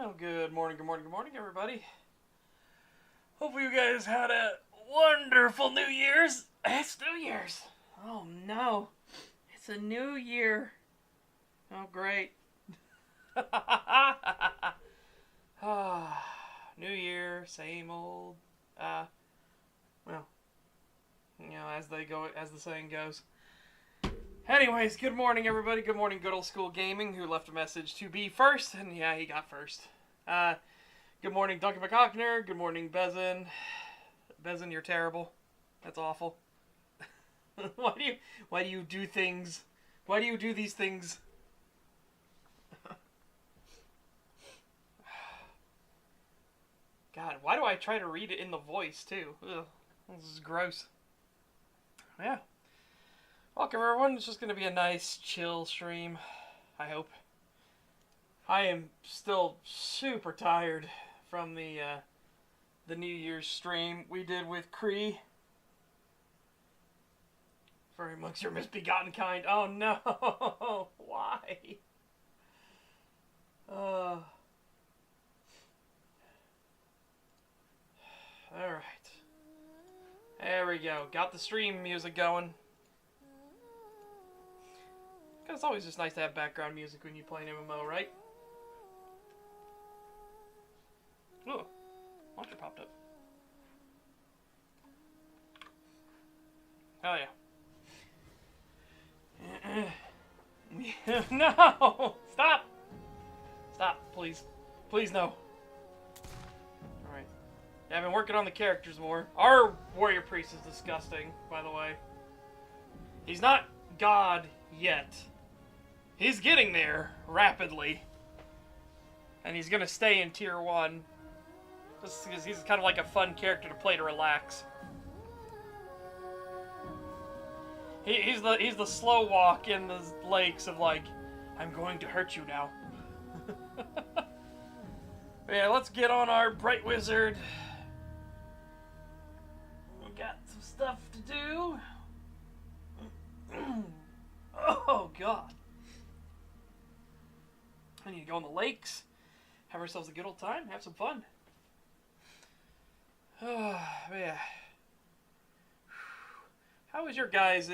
Well, good morning, everybody. Hopefully you guys had a wonderful New Year's. It's New Year's. Oh no, it's a new year. Oh great. New year, same old. Well, as the saying goes. Anyways, good morning, everybody. Good morning, Good Old School Gaming, who left a message to be first, and yeah, he got first. Good morning, Duncan McCockner. Good morning, Bezin. Bezin, you're terrible. That's awful. Why do you do things? Why do you do these things? God, why do I try to read it in the voice, too? Ugh, this is gross. Yeah. Welcome, everyone. It's just going to be a nice, chill stream, I hope. I am still super tired from the New Year's stream we did with Cree. For amongst your misbegotten kind. Oh, no. Why? Alright. There we go. Got the stream music going. It's always just nice to have background music when you play an MMO, right? Ooh, launcher popped up. Oh yeah. No! Stop! Stop, please. Please, no. Alright. Yeah, I've been working on the characters more. Our warrior priest is disgusting, by the way. He's not God yet. He's getting there rapidly. And he's gonna stay in tier 1. Just because he's kind of like a fun character to play to relax. He's the slow walk in the lakes of like, I'm going to hurt you now. But yeah, let's get on our Bright Wizard. We've got some stuff to do. Oh god. I need to go on the lakes, have ourselves a good old time, have some fun. Yeah. How was your guys'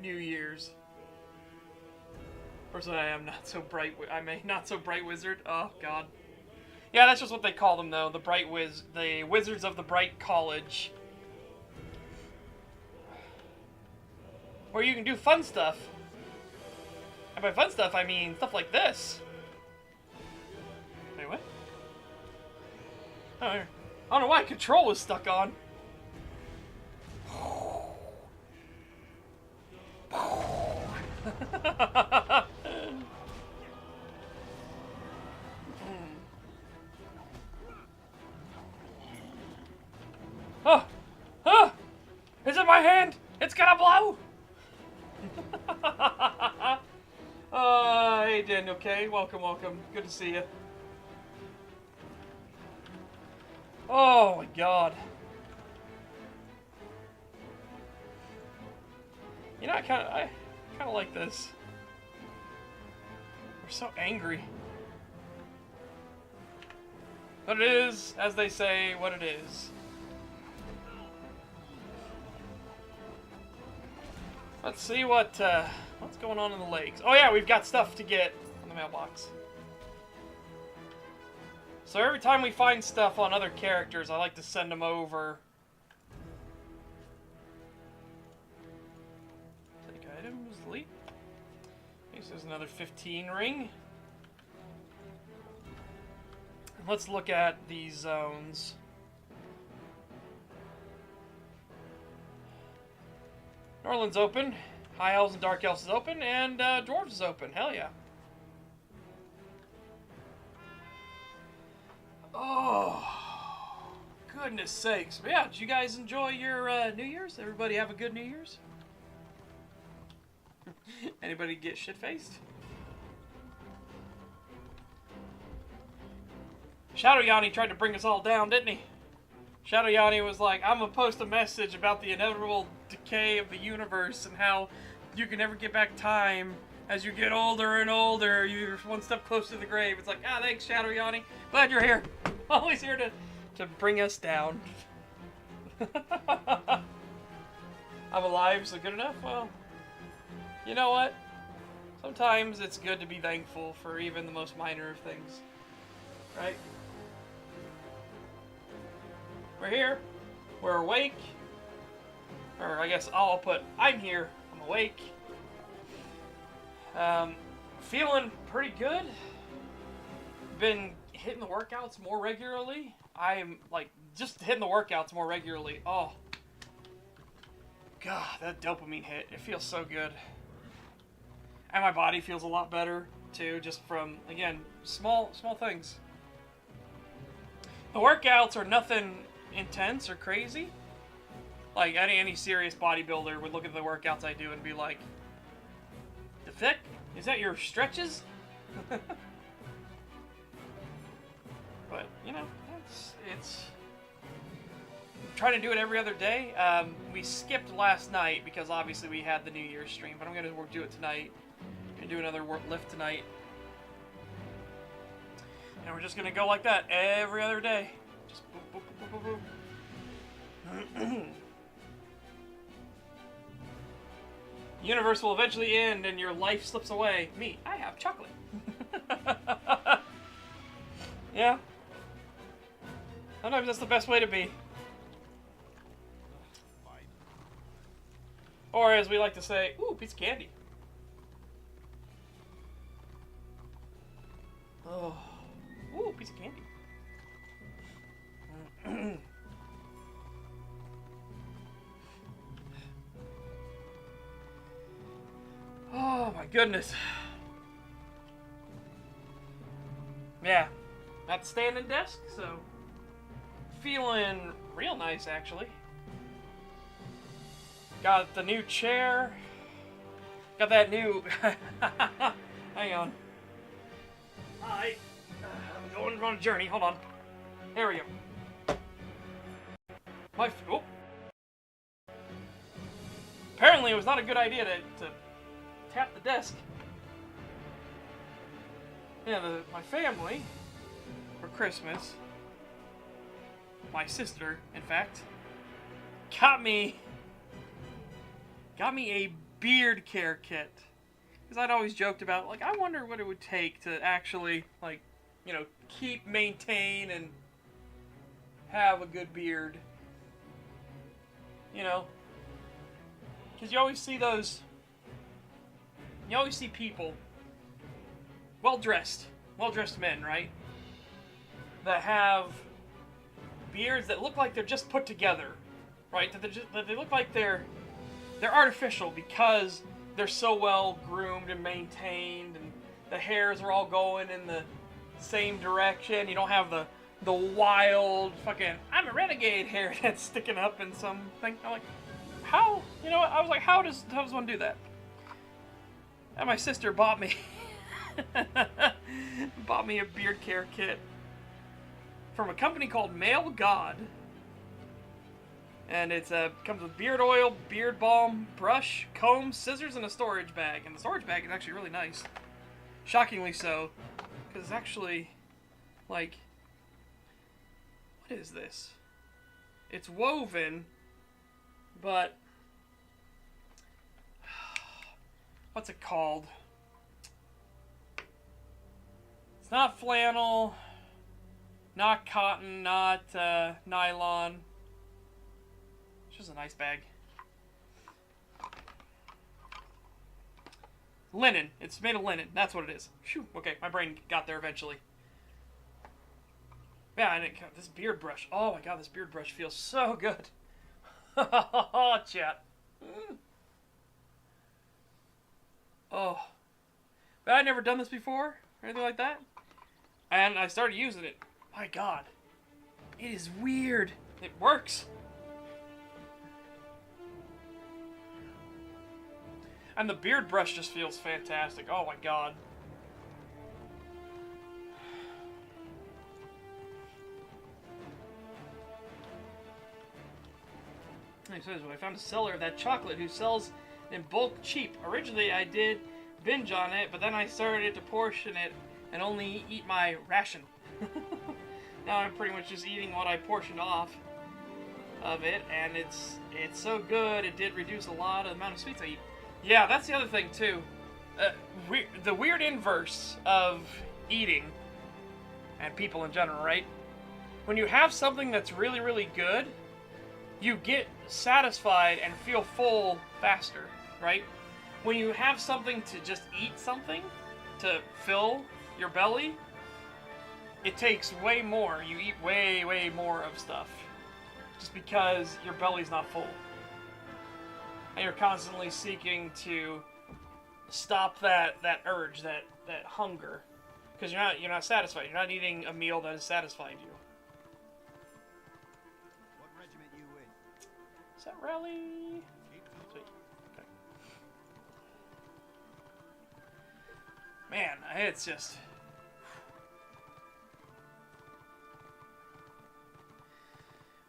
New Year's? Personally, I am not so bright. I'm a not so bright wizard. Oh god. Yeah, that's just what they call them, though. The Wizards of the Bright College, where you can do fun stuff. And by fun stuff, I mean stuff like this. Wait, what? Oh, I don't know why control was stuck on. Oh! Oh! It's in my hand! It's gonna blow! Hey Daniel K. Welcome, welcome. Good to see you. Oh my god. You know, I kind of like this. We're so angry. But it is, as they say, what it is. Let's see what's going on in the lakes. Oh yeah, we've got stuff to get in the mailbox. So every time we find stuff on other characters, I like to send them over. Take items, delete. This is another 15 ring. Let's look at these zones. Norland's open. High Elves and Dark Elves is open, and Dwarves is open. Hell yeah. Oh, goodness sakes. But yeah, did you guys enjoy your New Year's? Everybody have a good New Year's? Anybody get shit-faced? Shadow Yanni tried to bring us all down, didn't he? Shadow Yanni was like, I'm gonna post a message about the inevitable decay of the universe and how you can never get back time As you get older and older, you're one step closer to the grave. It's like, ah, thanks, Shadow Yanni. Glad you're here. Always here to bring us down. I'm alive, so good enough? Well, you know what? Sometimes it's good to be thankful for even the most minor of things. Right? We're here. We're awake. Or I guess I'll put, I'm here. I'm awake. Feeling pretty good. Been hitting the workouts more regularly. I'm like just hitting the workouts more regularly. Oh, God, that dopamine hit. It feels so good. And my body feels a lot better too, just from, again, small things. The workouts are nothing intense or crazy. Like any serious bodybuilder would look at the workouts I do and be like, "The thick? Is that your stretches?" But you know, it's I'm trying to do it every other day. We skipped last night because obviously we had the New Year's stream, but I'm gonna do it tonight. I'm gonna do another lift tonight, and we're just gonna go like that every other day. Just boop, boop, boop, boop, boop. Universe will eventually end and your life slips away. Me, I have chocolate. Yeah. Sometimes that's the best way to be. Or as we like to say, ooh, piece of candy. Oh, ooh, piece of candy. Oh my goodness. Yeah, at the standing desk, so feeling real nice actually. Got the new chair. Got that new. Hang on. I'm going on a journey. Hold on. There we go. Oh. Apparently, it was not a good idea to tap the desk. Yeah, my family, for Christmas, my sister, in fact, got me a beard care kit. Because I'd always joked about, like, I wonder what it would take to actually, like, you know, maintain, and have a good beard. You know? Because you always see people, well-dressed men, right? That have beards that look like they're just put together, right? That they look like they're artificial because they're so well groomed and maintained, and the hairs are all going in the same direction. You don't have the wild fucking I'm a renegade hair that's sticking up in something. I'm like, how? You know what? I was like, how does one do that? And my sister bought me a beard care kit from a company called Male God. And it comes with beard oil, beard balm, brush, comb, scissors, and a storage bag. And the storage bag is actually really nice. Shockingly so. Because it's actually, like, what is this? It's woven, but what's it called? It's not flannel, not cotton, not nylon. It's just a nice bag. Linen. It's made of linen. That's what it is. Phew. Okay, my brain got there eventually. Yeah, and this beard brush. Oh my god, this beard brush feels so good. Chat. Oh. But I'd never done this before, or anything like that. And I started using it. My god. It is weird. It works. And the beard brush just feels fantastic. Oh my god. He says, well, I found a seller of that chocolate who sells in bulk cheap. Originally, I did binge on it, but then I started to portion it and only eat my ration. Now I'm pretty much just eating what I portioned off of it, and it's so good. It did reduce a lot of the amount of sweets I eat. Yeah, that's the other thing too. The weird inverse of eating, and people in general, right? When you have something that's really, really good, you get satisfied and feel full faster, right? When you have something to just eat something to fill your belly, it takes way more. You eat way, way more of stuff just because your belly's not full. And you're constantly seeking to stop that urge, that hunger, because you're not satisfied. You're not eating a meal that has satisfied you. What regiment you in? Is that rally? Sweet. Okay. Man, it's just...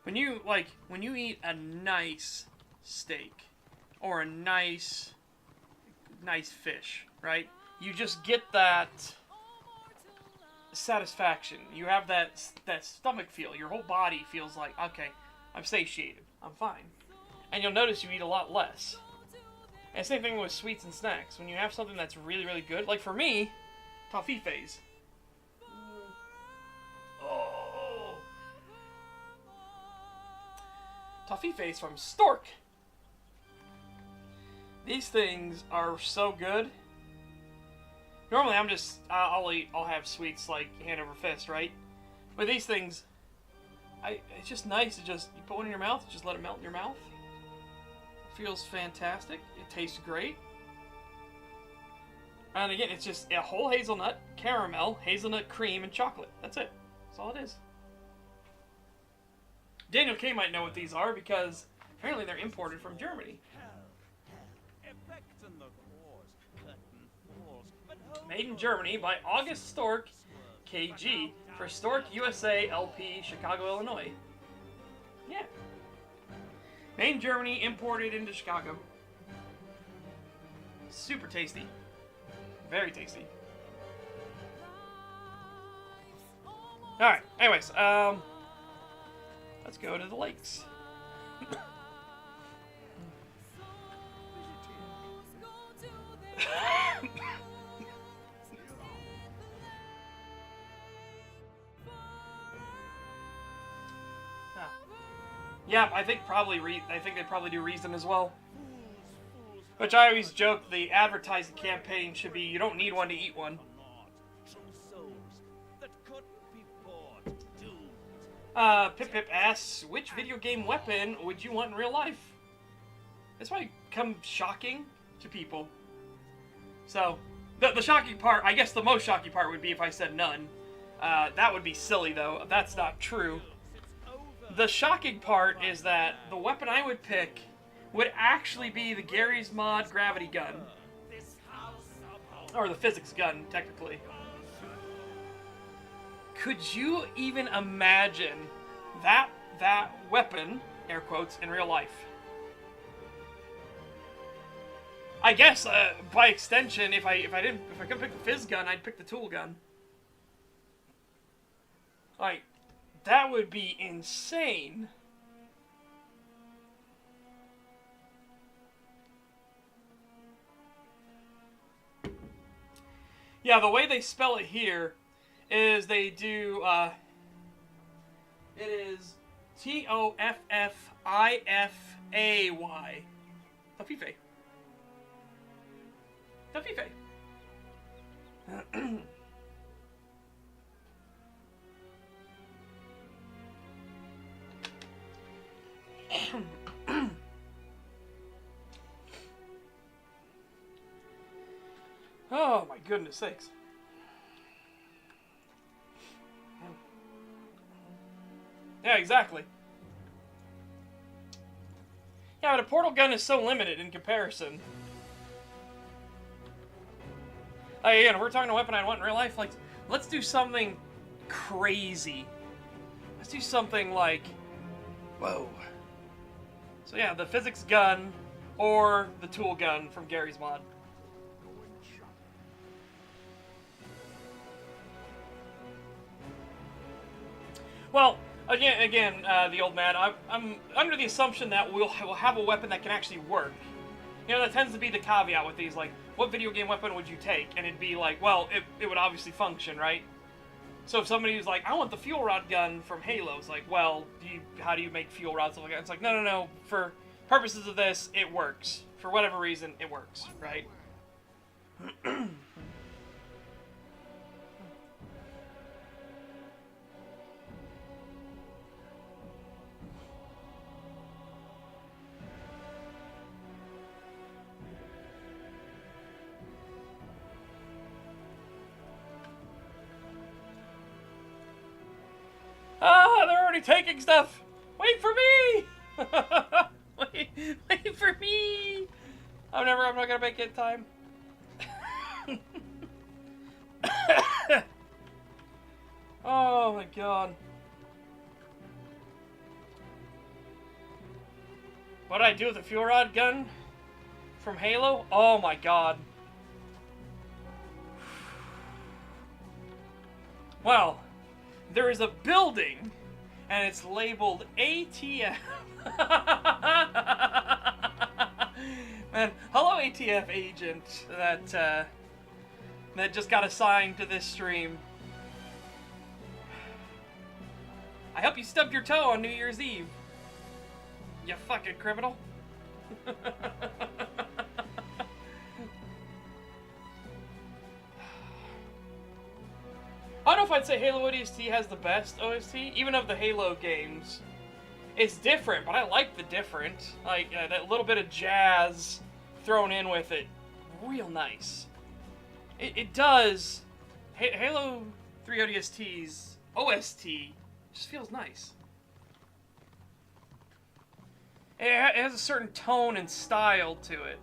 When you eat a nice steak or a nice fish, right? You just get that satisfaction. You have that stomach feel. Your whole body feels like, okay, I'm satiated. I'm fine. And you'll notice you eat a lot less. And same thing with sweets and snacks. When you have something that's really, really good, like for me, toffifees. Oh. Toffifees from Stork. These things are so good. Normally I'll have sweets like hand over fist, right? But these things, it's just nice to just, you put one in your mouth, just let it melt in your mouth. Feels fantastic. It tastes great. And again, it's just a whole hazelnut, caramel, hazelnut cream, and chocolate. That's it. That's all it is. Daniel K might know what these are because apparently they're imported from Germany. Made in Germany by August Stork, KG, for Stork USA LP, Chicago, Illinois. Yeah. Made in Germany, imported into Chicago. Super tasty. Very tasty. Alright, anyways, let's go to the lakes. Yeah, I think they probably do Reason as well. Which I always joke the advertising campaign should be, you don't need one to eat one. Pip Pip asks, which video game weapon would you want in real life? This might come shocking to people. So, the shocking part, I guess the most shocking part would be if I said none. That would be silly though, that's not true. The shocking part is that the weapon I would pick would actually be the Garry's Mod gravity gun. Or the physics gun, technically. Could you even imagine that weapon, air quotes, in real life? I guess, by extension, if I could pick the fizz gun, I'd pick the tool gun. Like, that would be insane. Yeah, the way they spell it here is they do, it is Toffifay. Toffifay. Toffifay. Oh my goodness sakes. Yeah, exactly. Yeah, but a portal gun is so limited in comparison. Again, if we're talking a weapon I want in real life, like, let's do something crazy. Let's do something like, whoa. So yeah, the physics gun or the tool gun from Garry's Mod. Well, again, the old man. I'm under the assumption that we'll have a weapon that can actually work. You know, that tends to be the caveat with these. Like, what video game weapon would you take? And it'd be like, well, it would obviously function, right? So if somebody's like, I want the fuel rod gun from Halo, it's like, well, how do you make fuel rods? Like that? It's like, no. For purposes of this, it works. For whatever reason, it works, right? Ah, they're already taking stuff! Wait for me! wait for me! I'm not gonna make it in time. Oh my god. What'd I do with the fuel rod gun from Halo? Oh my god. Well, there is a building, and it's labeled ATF. Man, hello ATF agent that just got assigned to this stream. I hope you stubbed your toe on New Year's Eve. You fucking criminal. I don't know if I'd say Halo ODST has the best OST, even of the Halo games. It's different, but I like the different. Like, that little bit of jazz thrown in with it. Real nice. It does. Halo 3 ODST's OST just feels nice. It has a certain tone and style to it.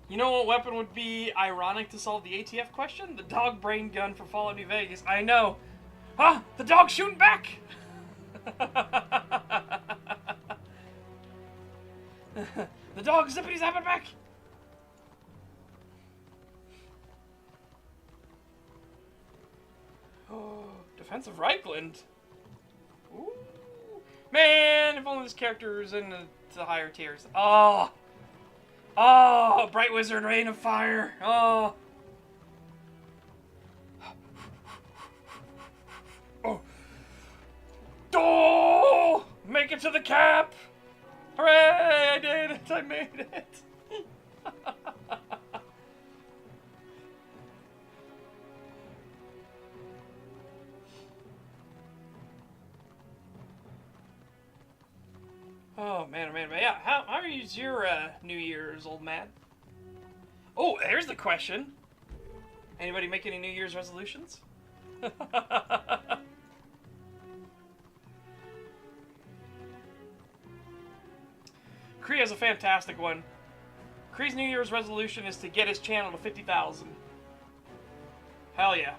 You know what weapon would be ironic to solve the ATF question? The dog brain gun from Fallout New Vegas. I know. Ah, the dog's shooting back! The dog zippity zapping back! Oh, defensive Reichland. Ooh. Man, if only this character was in the higher tiers. Oh! Oh, Bright Wizard, Rain of Fire. Oh. Oh. Oh! Make it to the cap. Hooray, I did it. I made it. Oh, man, yeah. How is your New Year's, old man? Oh, there's the question. Anybody make any New Year's resolutions? Kree has a fantastic one. Kree's New Year's resolution is to get his channel to 50,000. Hell yeah.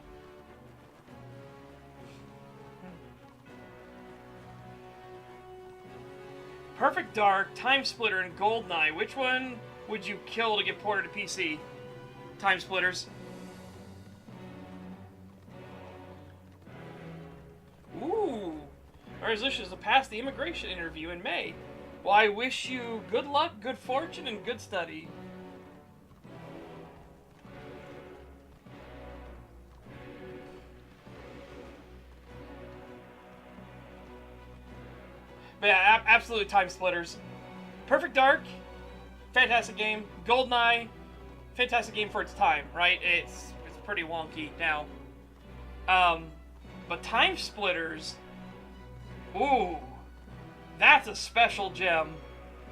Perfect Dark, Time Splitter, and Goldeneye. Which one would you kill to get ported to PC? Time Splitters. Ooh. Our resolution is to pass the immigration interview in May. Well, I wish you good luck, good fortune, and good study. But yeah, absolutely Time Splitters. Perfect Dark, fantastic game. Goldeneye, fantastic game for its time, right? It's pretty wonky now. But Time Splitters, ooh, that's a special gem.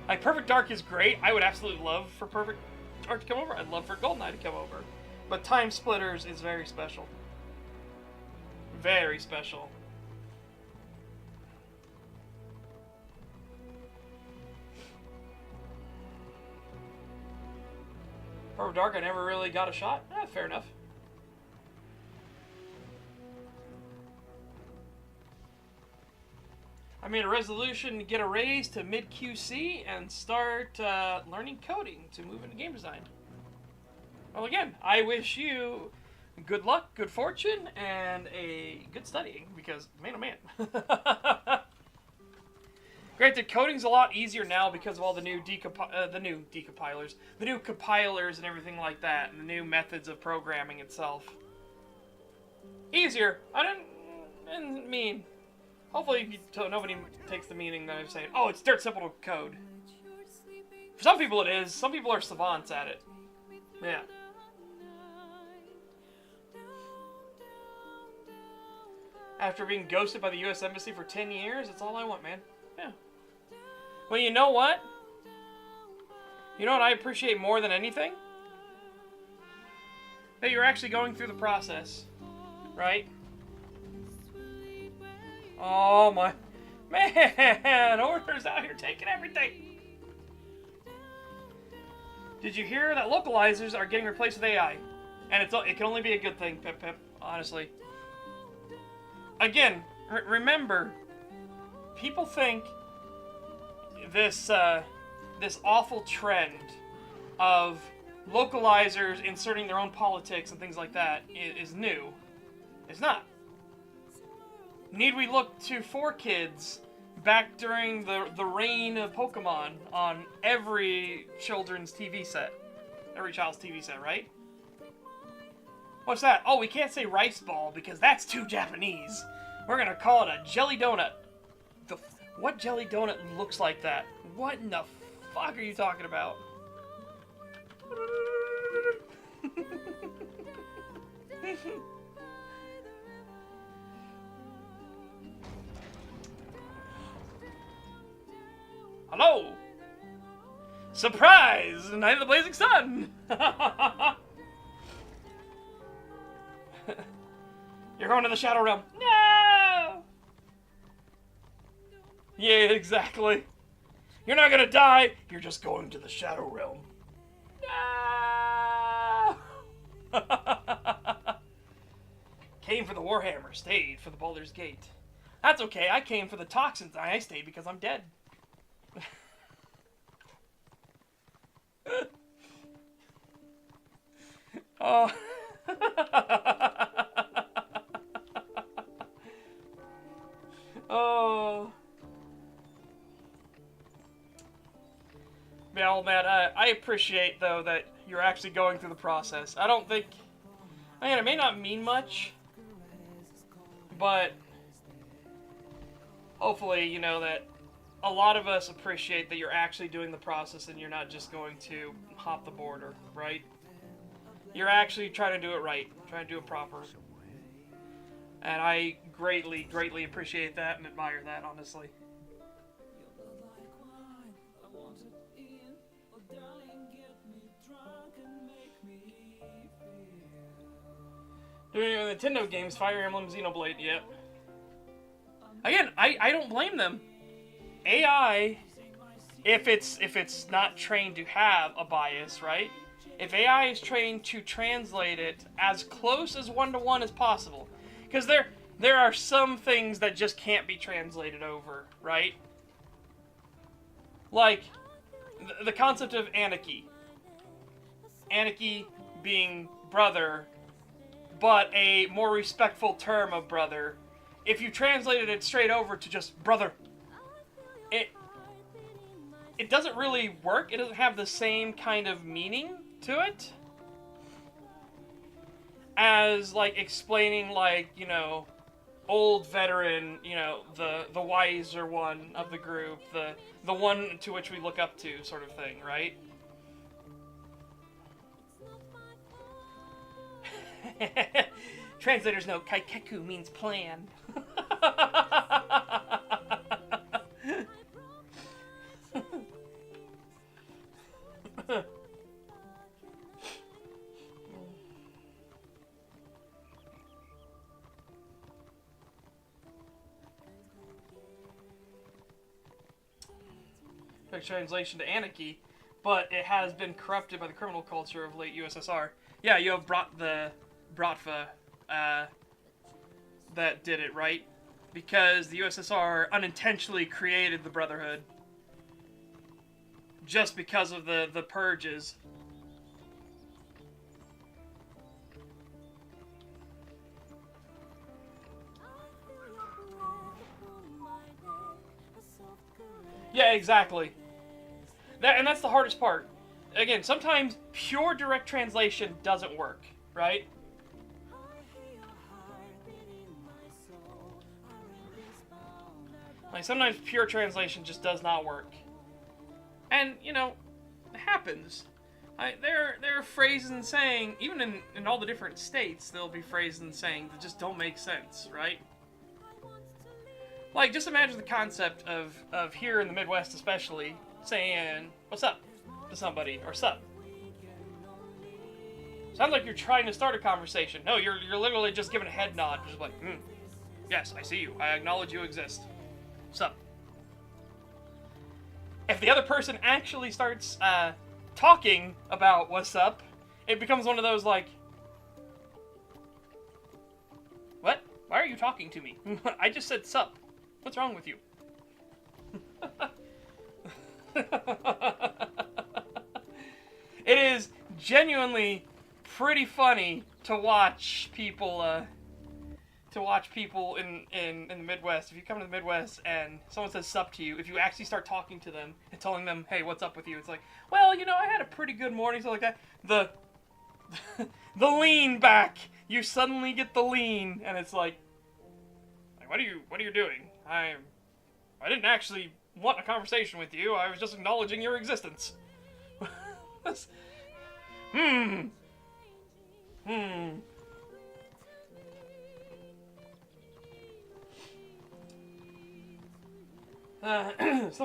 Like, Perfect Dark is great. I would absolutely love for Perfect Dark to come over. I'd love for Goldeneye to come over. But Time Splitters is very special. Very special. Perfect Dark, I never really got a shot. Fair enough. I made a resolution to get a raise to mid-QC and start learning coding to move into game design. Well, again, I wish you good luck, good fortune, and a good studying, because, man oh man. Granted, coding's a lot easier now because of all the new compilers and everything like that, and the new methods of programming itself. Easier. I didn't mean. Hopefully, nobody takes the meaning that I'm saying. Oh, it's dirt simple to code. For some people, it is. Some people are savants at it. Yeah. After being ghosted by the U.S. Embassy for 10 years, that's all I want, man. Yeah. Well, you know what? You know what I appreciate more than anything? That you're actually going through the process. Right? Oh, my... Man! Order's out here taking everything! Did you hear that localizers are getting replaced with AI? And it can only be a good thing, Pip Pip, honestly. Again, remember, people think this awful trend of localizers inserting their own politics and things like that is new. It's not. Need we look to 4Kids back during the reign of Pokemon on every children's TV set? Every child's TV set, right? What's that? Oh, we can't say rice ball because that's too Japanese. We're gonna call it a jelly donut. What jelly donut looks like that? What in the fuck are you talking about? Hello! Surprise! Night of the Blazing Sun! You're going to the Shadow Realm. No! Yeah, exactly. You're not gonna die. You're just going to the Shadow Realm. No! Came for the Warhammer, stayed for the Baldur's Gate. That's okay. I came for the toxins. I stayed because I'm dead. Oh. Oh. Yeah, old man, I appreciate, though, that you're actually going through the process. I don't think... I mean, it may not mean much, but hopefully, you know, that a lot of us appreciate that you're actually doing the process and you're not just going to hop the border, right? You're actually trying to do it right, trying to do it proper. And I greatly, greatly appreciate that and admire that, honestly. Doing Nintendo games, Fire Emblem, Xenoblade, yep. Again, I don't blame them. AI, if it's not trained to have a bias, right? If AI is trained to translate it as close as one-to-one as possible, because there are some things that just can't be translated over, right? Like the concept of Anarchy. Anarchy being brother, but a more respectful term of brother. If you translated it straight over to just brother, it doesn't really work. It doesn't have the same kind of meaning to it as, like, explaining, like, you know, old veteran, you know, the wiser one of the group, the one to which we look up to, sort of thing, right? Translators know kaikeku means plan. Translation to Anarchy, but it has been corrupted by the criminal culture of late USSR. Yeah, you have Bratva that did it, right? Because the USSR unintentionally created the Brotherhood just because of the purges. Yeah, exactly. And that's the hardest part. Again, sometimes pure direct translation doesn't work, right? Like, sometimes pure translation just does not work. And, you know, it happens. There are phrases and saying, even in all the different states, there'll be phrases and saying that just don't make sense, right? Like, just imagine the concept of here in the Midwest especially, saying, what's up, to somebody, or sup. Sounds like you're trying to start a conversation. No, you're literally just giving a head nod, just like, yes, I see you, I acknowledge you exist. Sup. If the other person actually starts, talking about what's up, it becomes one of those, like, what? Why are you talking to me? I just said sup. What's wrong with you? It is genuinely pretty funny to watch people in the Midwest. If you come to the Midwest and someone says sup to you, if you actually start talking to them and telling them, hey, what's up with you? It's like, well, you know, I had a pretty good morning, something like that. The lean back. You suddenly get the lean, and it's like what are you doing? I didn't actually want a conversation with you. I was just acknowledging your existence. Some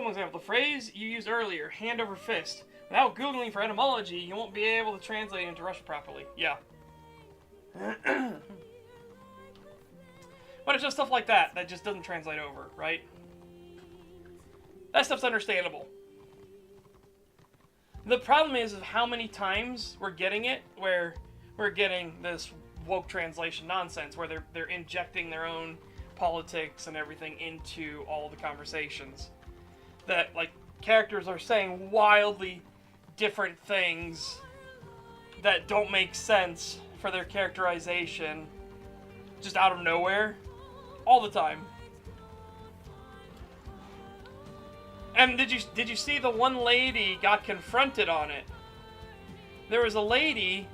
example. The phrase you used earlier, hand over fist. Without Googling for etymology, you won't be able to translate it into Russian properly. Yeah. But it's just stuff like that just doesn't translate over, right? That stuff's understandable. The problem is how many times we're getting it, where we're getting this woke translation nonsense, where they're injecting their own politics and everything into all the conversations. That, like, characters are saying wildly different things that don't make sense for their characterization just out of nowhere. All the time. And did you see the one lady got confronted on it? There was a lady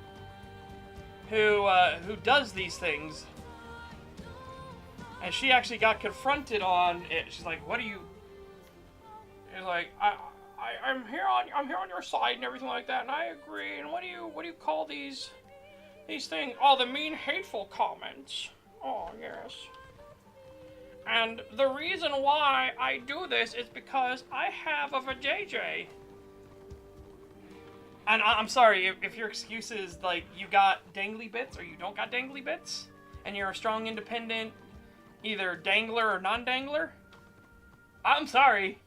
who does these things, and she actually got confronted on it. She's like, "What do you?" She's like, "I'm here on your side and everything like that, and I agree. And what do you call these things? Oh, the mean, hateful comments. Oh, yes. And the reason why I do this is because I have a vajayjay." And I'm sorry, if your excuse is, like, you got dangly bits or you don't got dangly bits, and you're a strong, independent, either dangler or non-dangler, I'm sorry,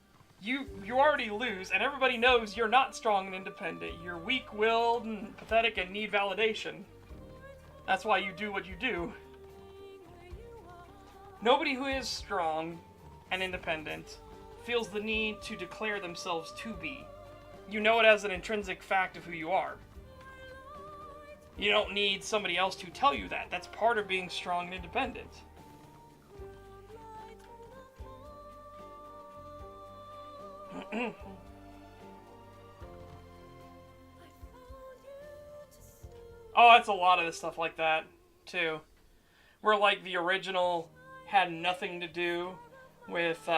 you already lose, and everybody knows you're not strong and independent. You're weak-willed and pathetic and need validation. That's why you do what you do. Nobody who is strong and independent feels the need to declare themselves to be. You know it as an intrinsic fact of who you are. You don't need somebody else to tell you that. That's part of being strong and independent. Oh, that's a lot of this stuff like that, too. Where, like, the original had nothing to do with,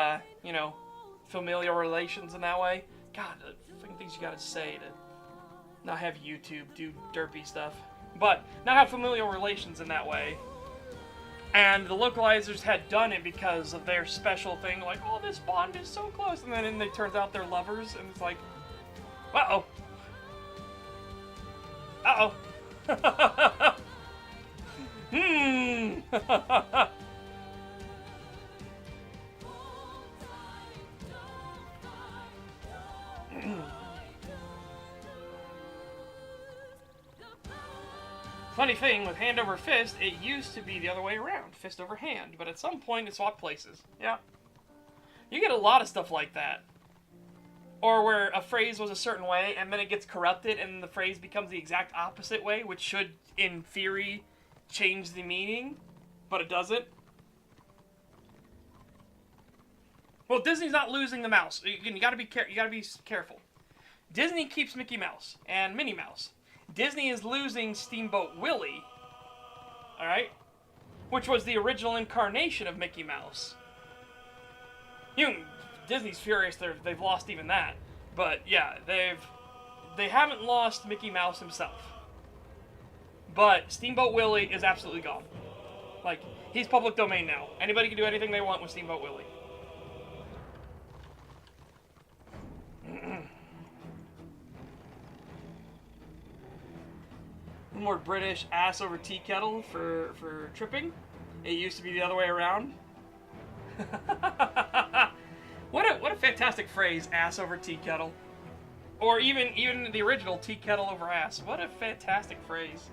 you know, familial relations in that way. God, the fucking things you gotta say to not have YouTube do derpy stuff. But, not have familial relations in that way. And the localizers had done it because of their special thing, like, oh, this bond is so close, and then it turns out they're lovers, and it's like, uh-oh. Uh-oh. Funny thing, with hand over fist, it used to be the other way around, fist over hand, but at some point it swapped places. Yeah. You get a lot of stuff like that. Or where a phrase was a certain way, and then it gets corrupted, and the phrase becomes the exact opposite way, which should, in theory, change the meaning, but it doesn't. Well, Disney's not losing the mouse. You gotta be careful. Disney keeps Mickey Mouse and Minnie Mouse. Disney is losing Steamboat Willie. All right, which was the original incarnation of Mickey Mouse. Disney's furious they've lost even that. But yeah, they haven't lost Mickey Mouse himself. But Steamboat Willie is absolutely gone. Like, he's public domain now. Anybody can do anything they want with Steamboat Willie. More British ass over tea kettle for tripping. It used to be the other way around. What a fantastic phrase, ass over tea kettle. Or even the original tea kettle over ass. What a fantastic phrase.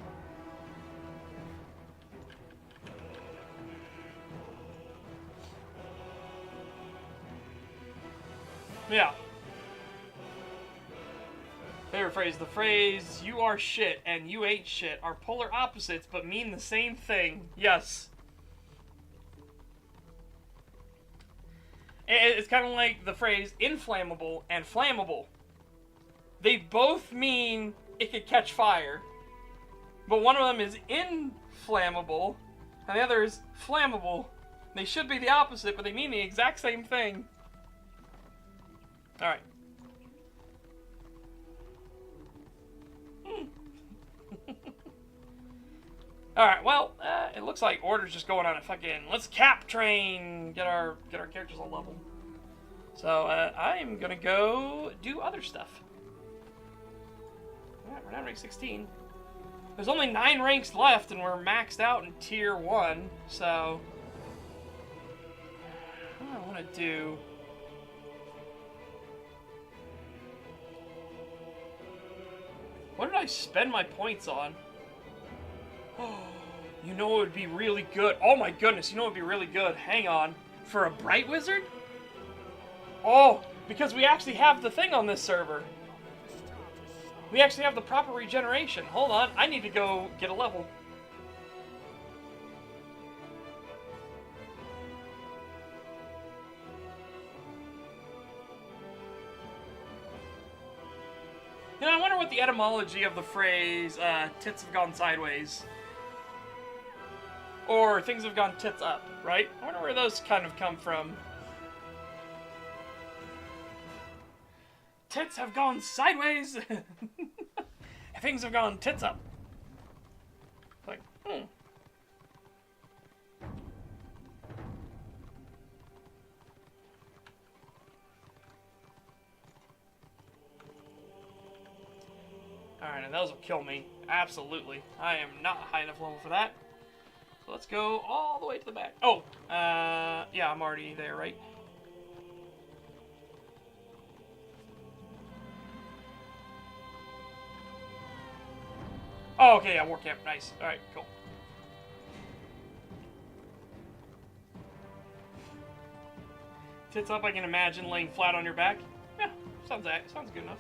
Yeah. Favorite phrase. The phrase, you are shit and you ain't shit are polar opposites but mean the same thing. Yes. It's kind of like the phrase inflammable and flammable. They both mean it could catch fire. But one of them is inflammable and the other is flammable. They should be the opposite, but they mean the exact same thing. Alright. Alright, well, it looks like Order's just going on a fucking let's cap train, get our characters all level. So, I'm gonna go do other stuff. Alright, we're down to rank 16. There's only 9 ranks left and we're maxed out in tier 1, so what do I want to do? What did I spend my points on? You know what would be really good? Oh my goodness, you know what would be really good? Hang on. For a Bright Wizard? Oh, because we actually have the thing on this server. We actually have the proper regeneration. Hold on, I need to go get a level. You know, I wonder what the etymology of the phrase, tits have gone sideways. Or things have gone tits up, right? I wonder where those kind of come from. Tits have gone sideways! Things have gone tits up. It's like, Alright, and those will kill me. Absolutely. I am not high enough level for that. So let's go all the way to the back. Oh, yeah, I'm already there, right? Oh, okay, yeah, war camp. Nice. Alright, cool. Tits up, I can imagine laying flat on your back. Yeah, sounds good enough.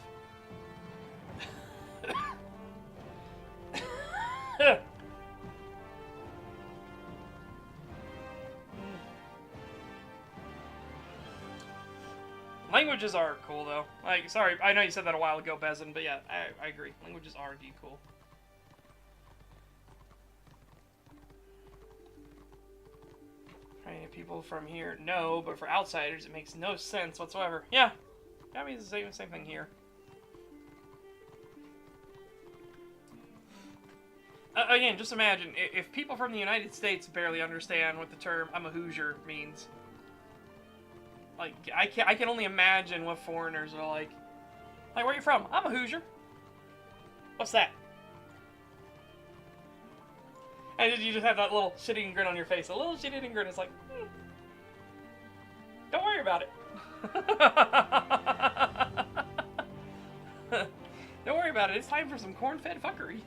Languages are cool, though. Like, sorry, I know you said that a while ago, Bezin, but yeah, I agree. Languages are indeed cool. People from here, no, but for outsiders, it makes no sense whatsoever. Yeah, I mean, it's the same thing here. Again, just imagine, if people from the United States barely understand what the term "I'm a Hoosier" means. Like, I can only imagine what foreigners are like. Like, where are you from? I'm a Hoosier. What's that? And you just have that little shitty grin on your face. A little shitty grin. It's like, don't worry about it. Don't worry about it. It's time for some corn-fed fuckery.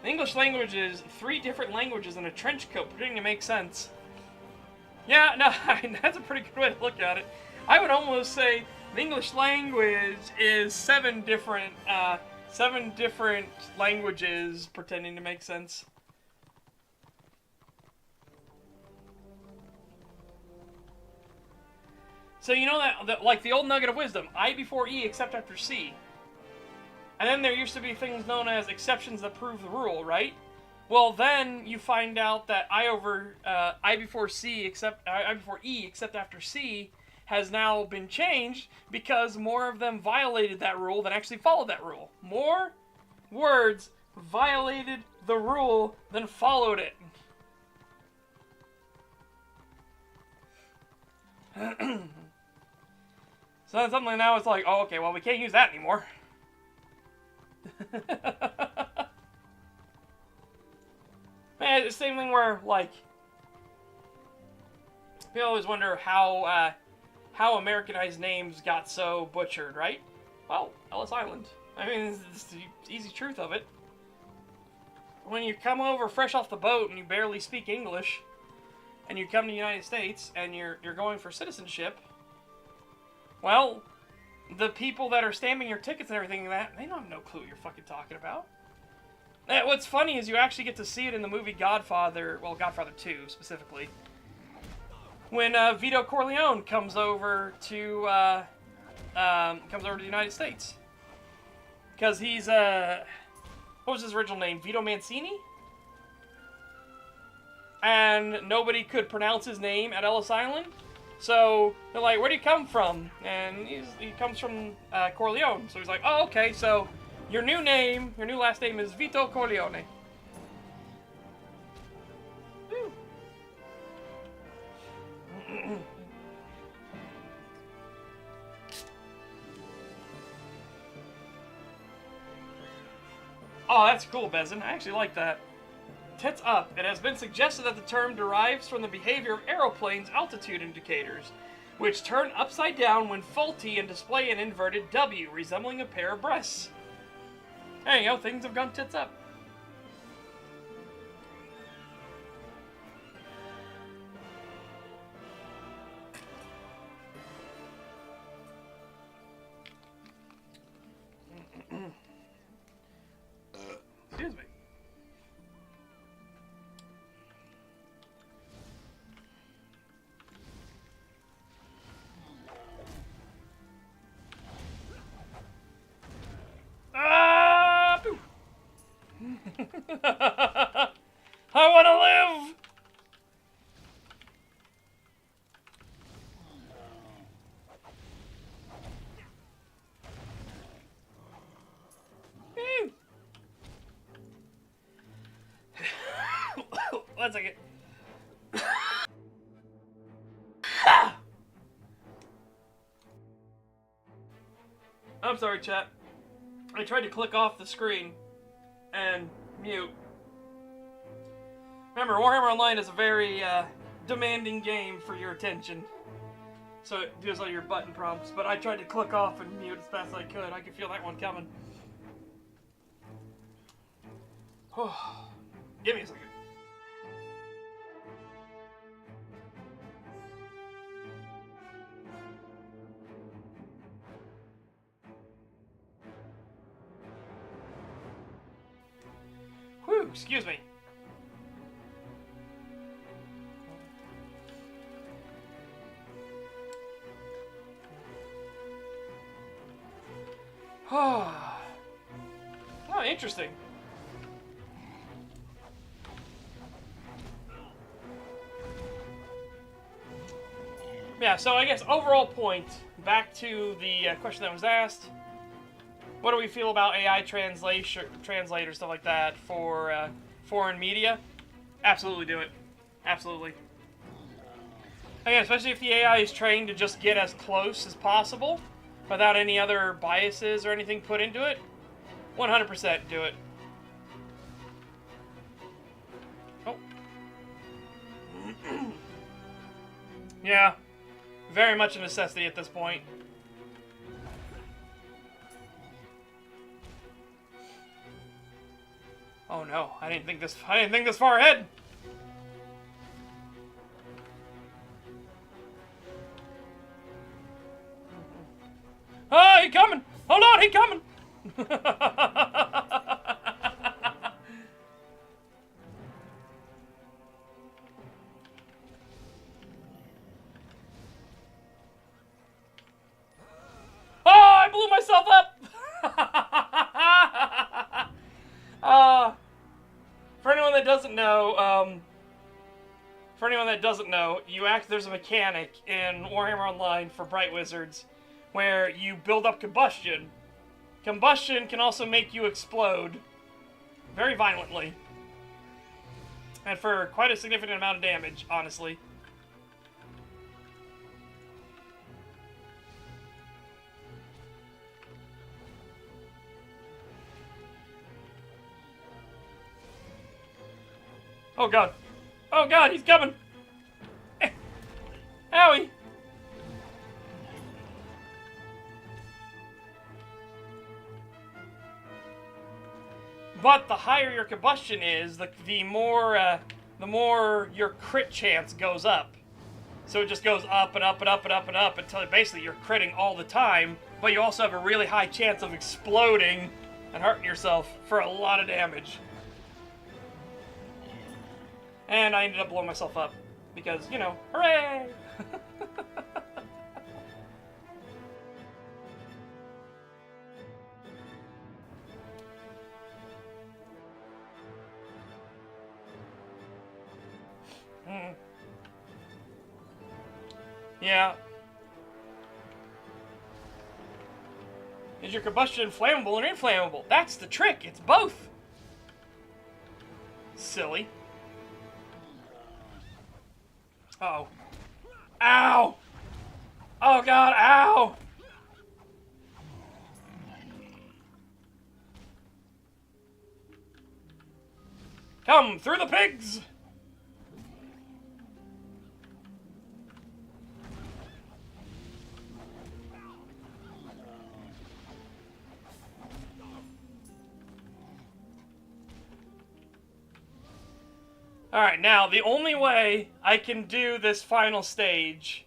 The English language is 3 different languages in a trench coat, pretending to make sense. Yeah, no, that's a pretty good way to look at it. I would almost say the English language is 7 different 7 different languages pretending to make sense. So you know that like the old nugget of wisdom, I before E except after C. And then there used to be things known as exceptions that prove the rule, right? Well, then you find out that I before E except after C has now been changed because more of them violated that rule than actually followed that rule. More words violated the rule than followed it. So then something now it's like, oh, okay, well, we can't use that anymore. Man, it's the same thing where, like, people always wonder how Americanized names got so butchered, right? Well, Ellis Island. I mean, it's the easy truth of it. When you come over fresh off the boat and you barely speak English, and you come to the United States and you're going for citizenship, well, the people that are stamping your tickets and everything like that, they don't have no clue what you're fucking talking about. What's funny is you actually get to see it in the movie Godfather, well, Godfather 2 specifically, when Vito Corleone comes over to the United States, because he's what was his original name? Vito Mancini, and nobody could pronounce his name at Ellis Island. So they're like, "Where do you come from?" And he comes from Corleone. So he's like, "Oh, okay. So your new last name is Vito Corleone." Woo. Oh, that's cool, Bezin. I actually like that. Tits up. It has been suggested that the term derives from the behavior of aeroplanes' altitude indicators, which turn upside down when faulty and display an inverted W, resembling a pair of breasts. There you go, things have gone tits up. Excuse me. I want to live! One second. I'm sorry, chat. I tried to click off the screen and mute. Remember, Warhammer Online is a very demanding game for your attention. So it does all your button prompts, but I tried to click off and mute as fast as I could. I could feel that one coming. Give me a second. Whew, excuse me. Oh, interesting. Yeah, so I guess overall point, back to the question that was asked. What do we feel about AI translators, stuff like that, for foreign media? Absolutely do it. Absolutely. Again, especially if the AI is trained to just get as close as possible, without any other biases or anything put into it, 100% do it. Oh. Yeah. Very much a necessity at this point. Oh no, I didn't think this far ahead. Ah, he coming! Hold on, he coming! I blew myself up! For anyone that doesn't know, there's a mechanic in Warhammer Online for Bright Wizards where you build up combustion. Combustion can also make you explode very violently. And for quite a significant amount of damage, honestly. Oh god. Oh god, he's coming! Owie! But the higher your combustion is, the more your crit chance goes up. So it just goes up and up and up and up and up until basically you're critting all the time, but you also have a really high chance of exploding and hurting yourself for a lot of damage. And I ended up blowing myself up. Because, you know, hooray! Yeah. Is your combustion flammable or inflammable? That's the trick. It's both. Silly. Uh-oh. Ow! Oh god, ow! Come through the pigs! Alright, now, the only way I can do this final stage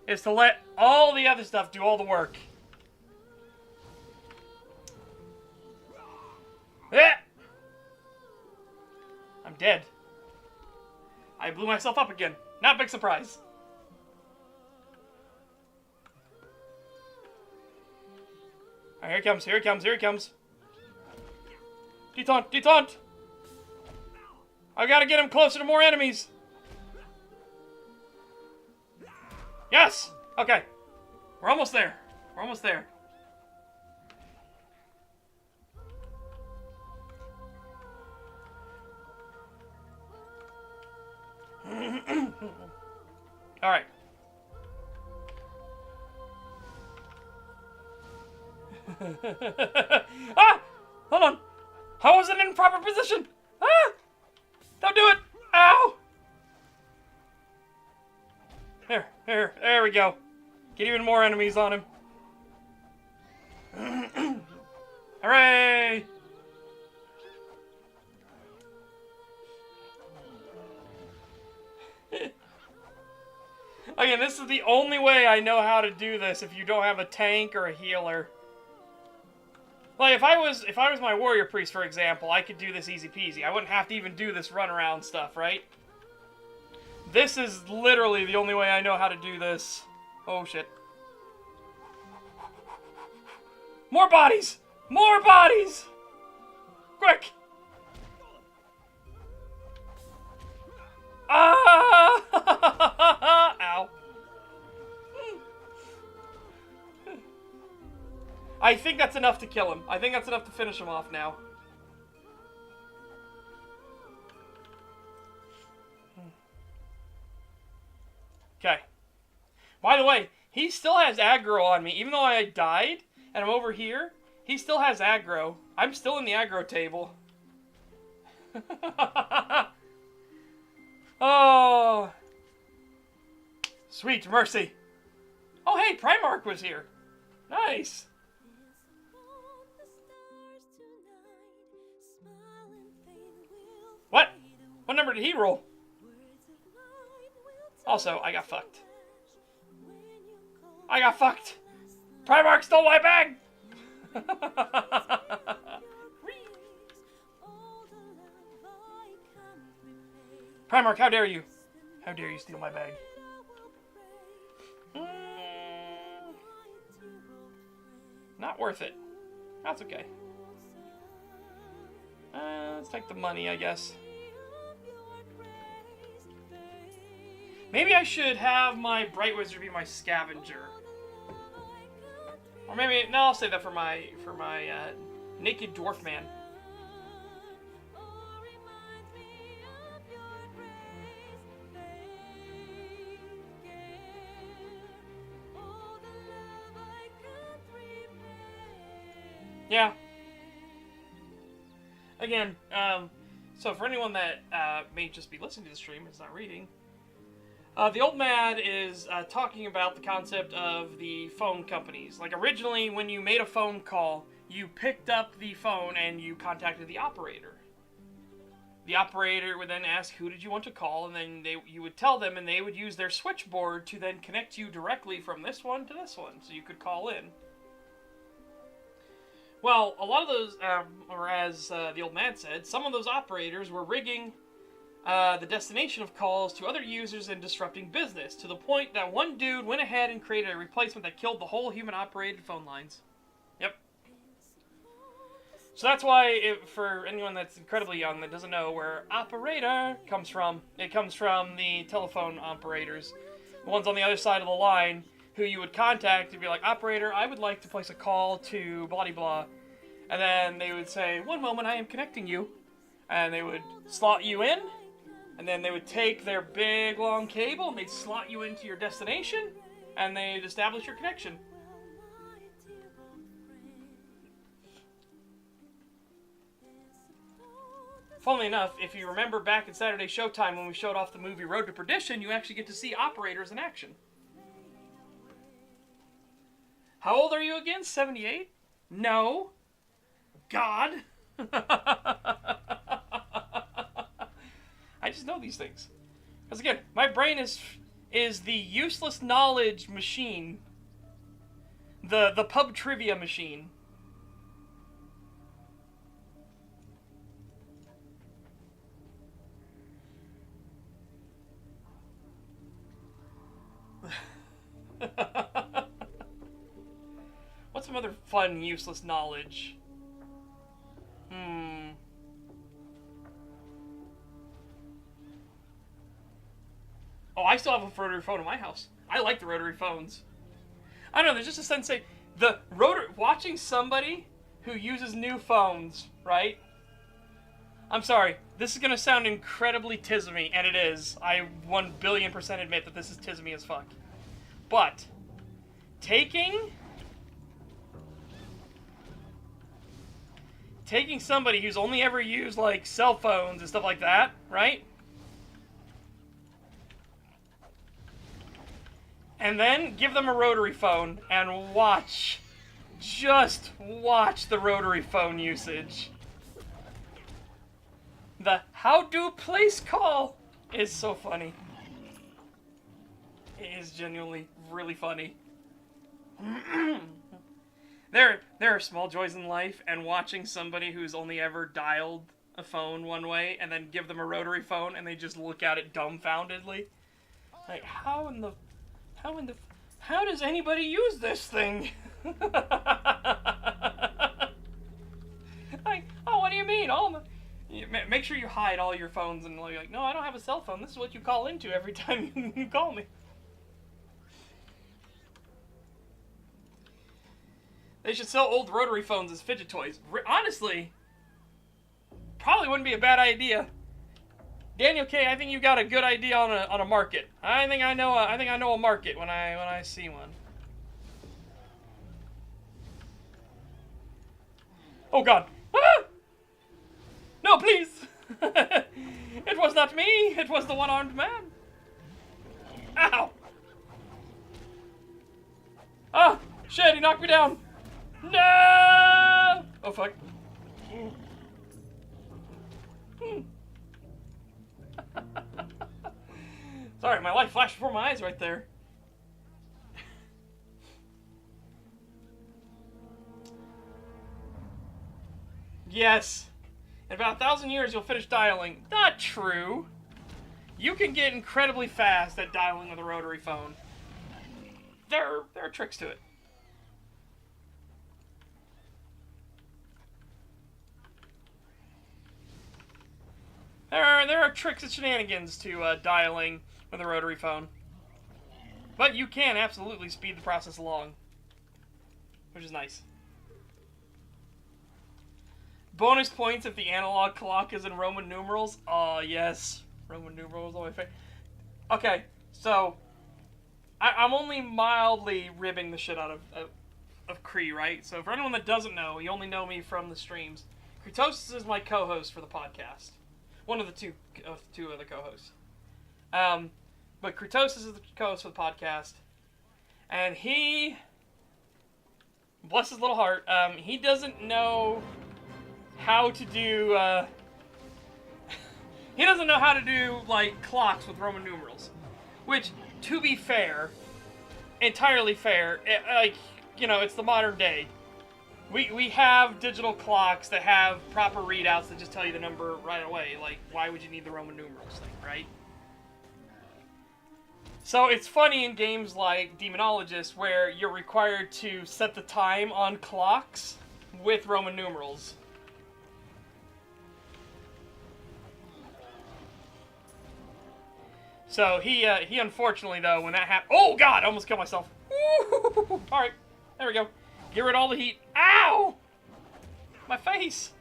is to let all the other stuff do all the work. Yeah. I'm dead. I blew myself up again. Not a big surprise. Alright, here he comes, here he comes, here he comes. Detaunt, detaunt! I gotta get him closer to more enemies. Yes! Okay. We're almost there. We're almost there. Alright. Ah! Hold on. I wasn't in proper position. Ah! Don't do it! Ow! There we go. Get even more enemies on him. Hooray! Again, this is the only way I know how to do this if you don't have a tank or a healer. Like, if I was my warrior priest, for example, I could do this easy peasy. I wouldn't have to even do this runaround stuff, right? This is literally the only way I know how to do this. Oh, shit. More bodies! More bodies! Quick! Ah! Ow. I think that's enough to kill him. I think that's enough to finish him off now. Okay. By the way, he still has aggro on me. Even though I died and I'm over here, he still has aggro. I'm still in the aggro table. Oh. Sweet mercy. Oh, hey, Primarch was here. Nice. What? What number did he roll? Also, I got fucked. I got fucked. Primark stole my bag! Primark, how dare you? How dare you steal my bag? Not worth it. That's okay. Let's take the money, I guess. Maybe I should have my Bright Wizard be my scavenger. Or maybe, no, I'll save that for my Naked Dwarf Man. Yeah. Again, so for anyone that may just be listening to the stream, it's not reading, the old man is talking about the concept of the phone companies. Like, originally, when you made a phone call, you picked up the phone and you contacted the operator. The operator would then ask, who did you want to call? And then you would tell them, and they would use their switchboard to then connect you directly from this one to this one, so you could call in. Well, a lot of those, or as the old man said, some of those operators were rigging the destination of calls to other users and disrupting business, to the point that one dude went ahead and created a replacement that killed the whole human-operated phone lines. Yep. So that's why, for anyone that's incredibly young that doesn't know where operator comes from, it comes from the telephone operators, the ones on the other side of the line, who you would contact and be like, operator, I would like to place a call to blah-de-blah. And then they would say, one moment, I am connecting you. And they would slot you in. And then they would take their big, long cable and they'd slot you into your destination. And they'd establish your connection. Funnily enough, if you remember back in Saturday Showtime when we showed off the movie Road to Perdition, you actually get to see operators in action. How old are you again? 78? No. God. I just know these things. Because again, my brain is the useless knowledge machine. The pub trivia machine. What's some other fun, useless knowledge? Oh, I still have a rotary phone in my house. I like the rotary phones. I don't know, there's just a sense watching somebody who uses new phones, right? I'm sorry, this is gonna sound incredibly tismy, and it is. I 1,000,000,000% admit that this is tismy as fuck. But, taking somebody who's only ever used, like, cell phones and stuff like that, right? And then give them a rotary phone and just watch the rotary phone usage. The how do place call is so funny. It is genuinely really funny. There are small joys in life, and watching somebody who's only ever dialed a phone one way and then give them a rotary phone and they just look at it dumbfoundedly. Like, how does anybody use this thing? Like, oh, what do you mean? Make sure you hide all your phones and you're like, no, I don't have a cell phone. This is what you call into every time you call me. They should sell old rotary phones as fidget toys. Honestly, probably wouldn't be a bad idea. Daniel K, I think you got a good idea on a market. I think I know a market when I see one. Oh God! Ah! No, please! It was not me. It was the one-armed man. Ow! Ah! Shit! He knocked me down. No! Oh fuck. Sorry, my life flashed before my eyes right there. Yes. In about 1,000 years, you'll finish dialing. Not true. You can get incredibly fast at dialing with a rotary phone. There are tricks to it. There are tricks and shenanigans to dialing with a rotary phone. But you can absolutely speed the process along, which is nice. Bonus points if the analog clock is in Roman numerals. Oh, yes. Roman numerals are my favorite. Okay, so I'm only mildly ribbing the shit out of Cree, right? So for anyone that doesn't know, you only know me from the streams. Kritosis is my co-host for the podcast. One of the two other co-hosts. But Kritosis is the co-host for the podcast. And he, bless his little heart, he doesn't know how to do, he doesn't know how to do, like, clocks with Roman numerals. Which, to be fair, entirely fair, like, you know, it's the modern day. We have digital clocks that have proper readouts that just tell you the number right away. Like, why would you need the Roman numerals thing, right? So it's funny in games like Demonologist where you're required to set the time on clocks with Roman numerals. So he unfortunately though, when that happened, oh god, I almost killed myself. Alright, there we go. Get rid of all the heat. Ow! My face!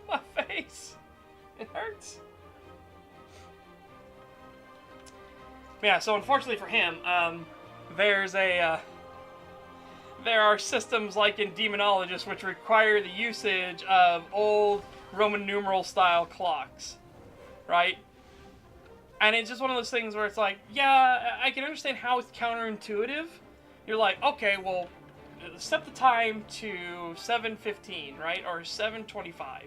My face! It hurts. Yeah, so unfortunately for him, there are systems like in Demonologist which require the usage of old Roman numeral style clocks, right? And it's just one of those things where it's like, yeah, I can understand how it's counterintuitive. You're like, okay, well, set the time to 7:15, right? Or 7:25.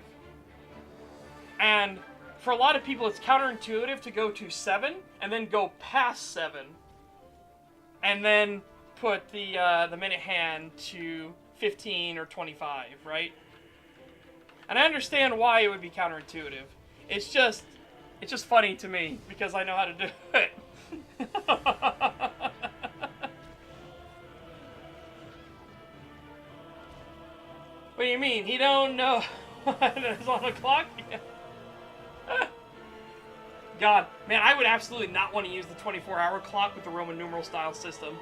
And for a lot of people, it's counterintuitive to go to 7 and then go past 7. And then put the minute hand to 15 or 25, right? And I understand why it would be counterintuitive. It's just funny to me because I know how to do it. What do you mean? He don't know what is on the clock? God, man, I would absolutely not want to use the 24-hour clock with the Roman numeral style system.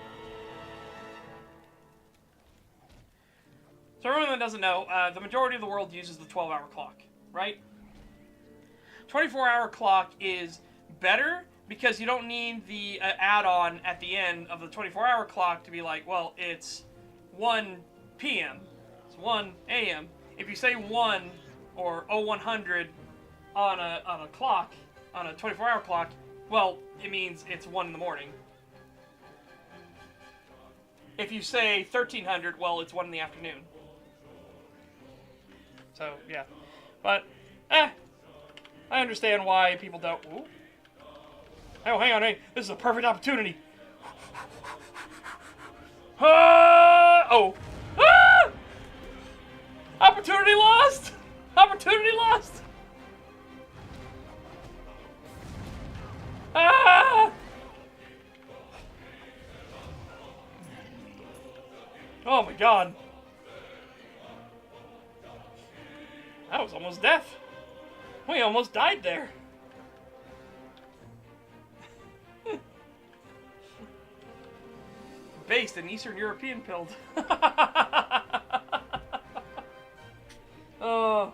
So everyone that doesn't know, the majority of the world uses the 12-hour clock, right? 24-hour clock is better because you don't need the add-on at the end of the 24-hour clock to be like, well, it's 1 p.m., it's 1 a.m. If you say 1 or 0100 on a clock, on a 24-hour clock, well, it means it's 1 in the morning. If you say 1300, well, it's 1 in the afternoon. So, yeah. But, I understand why people don't... Ooh. Oh, hang on, hey. This is a perfect opportunity. Oh! Ah! Opportunity lost! Opportunity lost! Ah! Oh my god. That was almost death. We almost died there. Based in Eastern European build. Oh.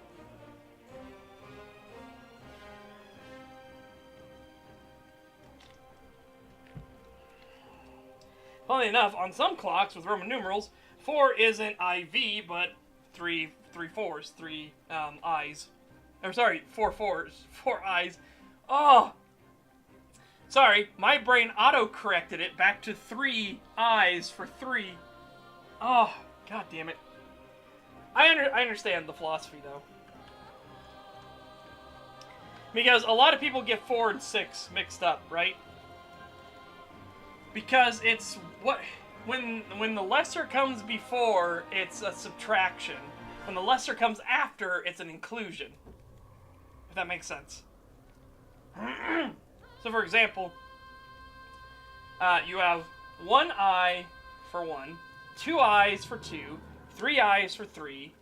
Funnily enough, on some clocks with Roman numerals, 4 isn't IV, but 3 fours, 3 I's. Or sorry, 4 fours, 4 I's. Oh! Sorry, my brain auto-corrected it back to 3 I's for 3. Oh, god damn it. I understand the philosophy, though. Because a lot of people get 4 and 6 mixed up, right? Because it's what... When the lesser comes before, it's a subtraction. When the lesser comes after, it's an inclusion. If that makes sense. So, for example, you have 1 eye for 1, 2 eyes for 2, 3 eyes for 3,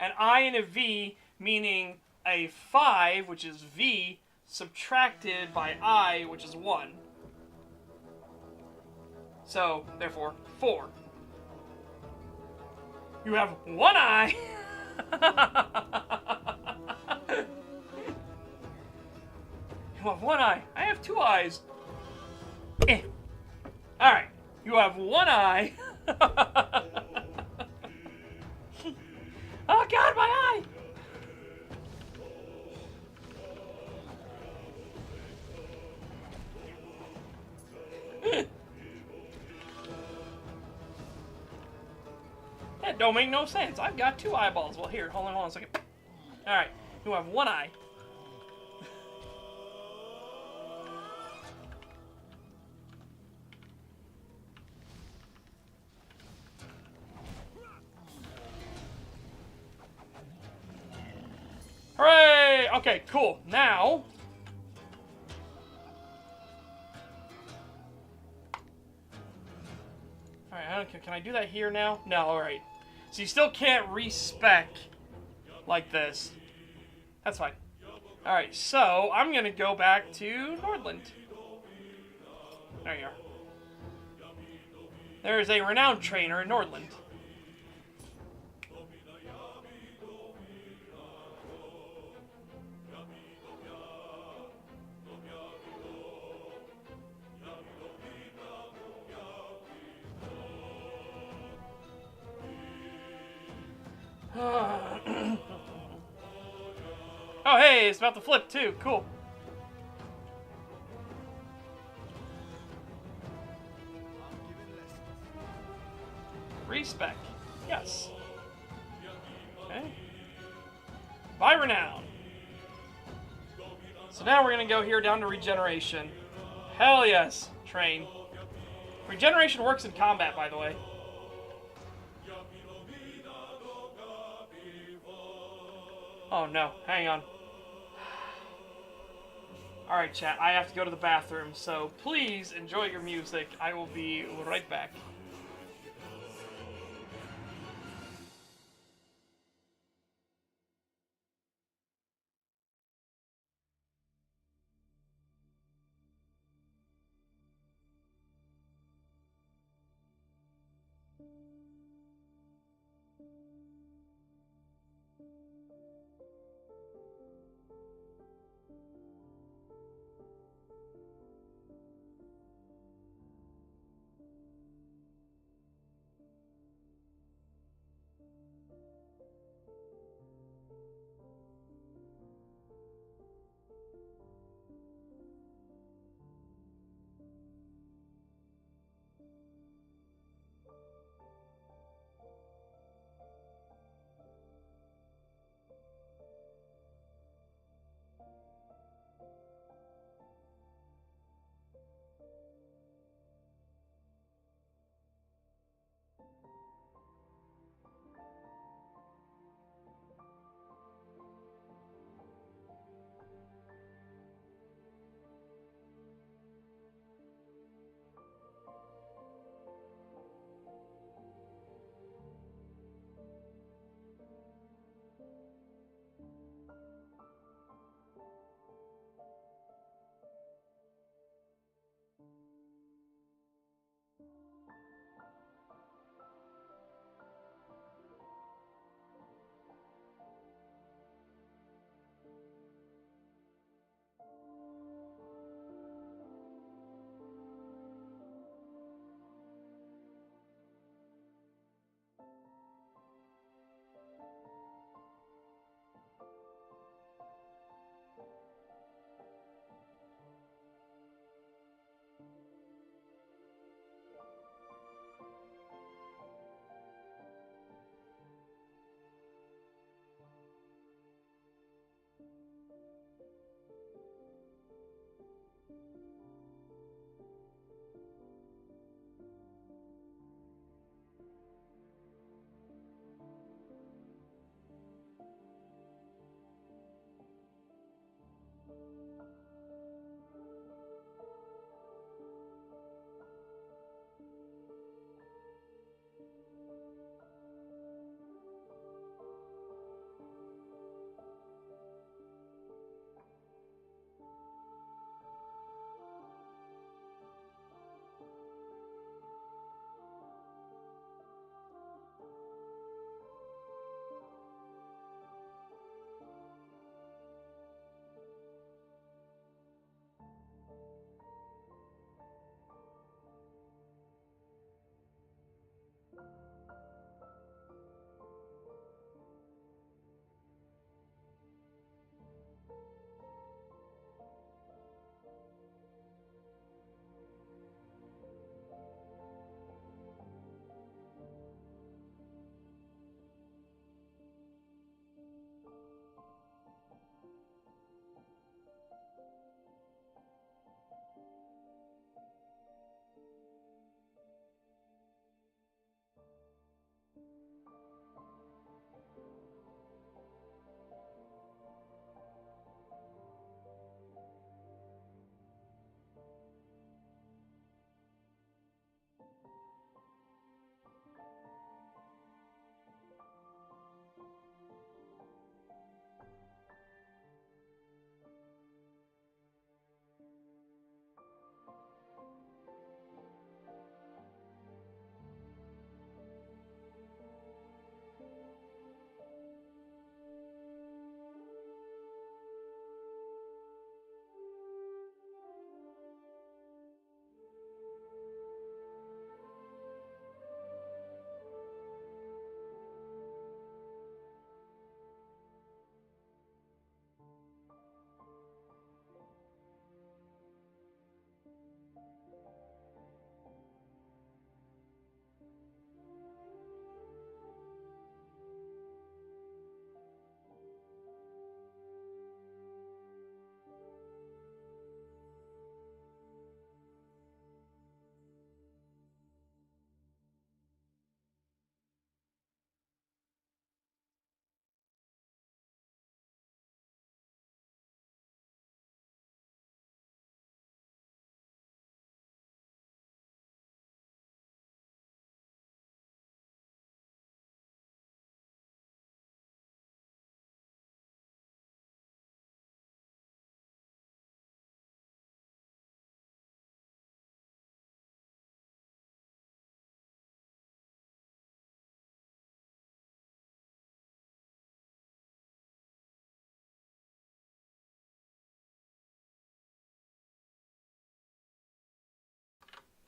an I and a V, meaning a 5, which is V, subtracted by I, which is 1. So, therefore, 4. You have 1 eye. You have 1 eye. I have 2 eyes. Alright. You have 1 eye. Oh god, my eye! That don't make no sense. I've got 2 eyeballs. Well, here, hold on a second. Alright, you have 1 eye. Hooray! Okay, cool. Now... Alright, can I do that here now? No, alright. So you still can't respec like this. That's fine. Alright, so I'm going to go back to Nordland. There you are. There is a renowned trainer in Nordland. Oh, hey, it's about to flip, too. Cool. Respec. Yes. Okay. By renown. So now we're going to go here down to regeneration. Hell yes, train. Regeneration works in combat, by the way. Oh no, hang on. Alright, chat, I have to go to the bathroom, so please enjoy your music. I will be right back.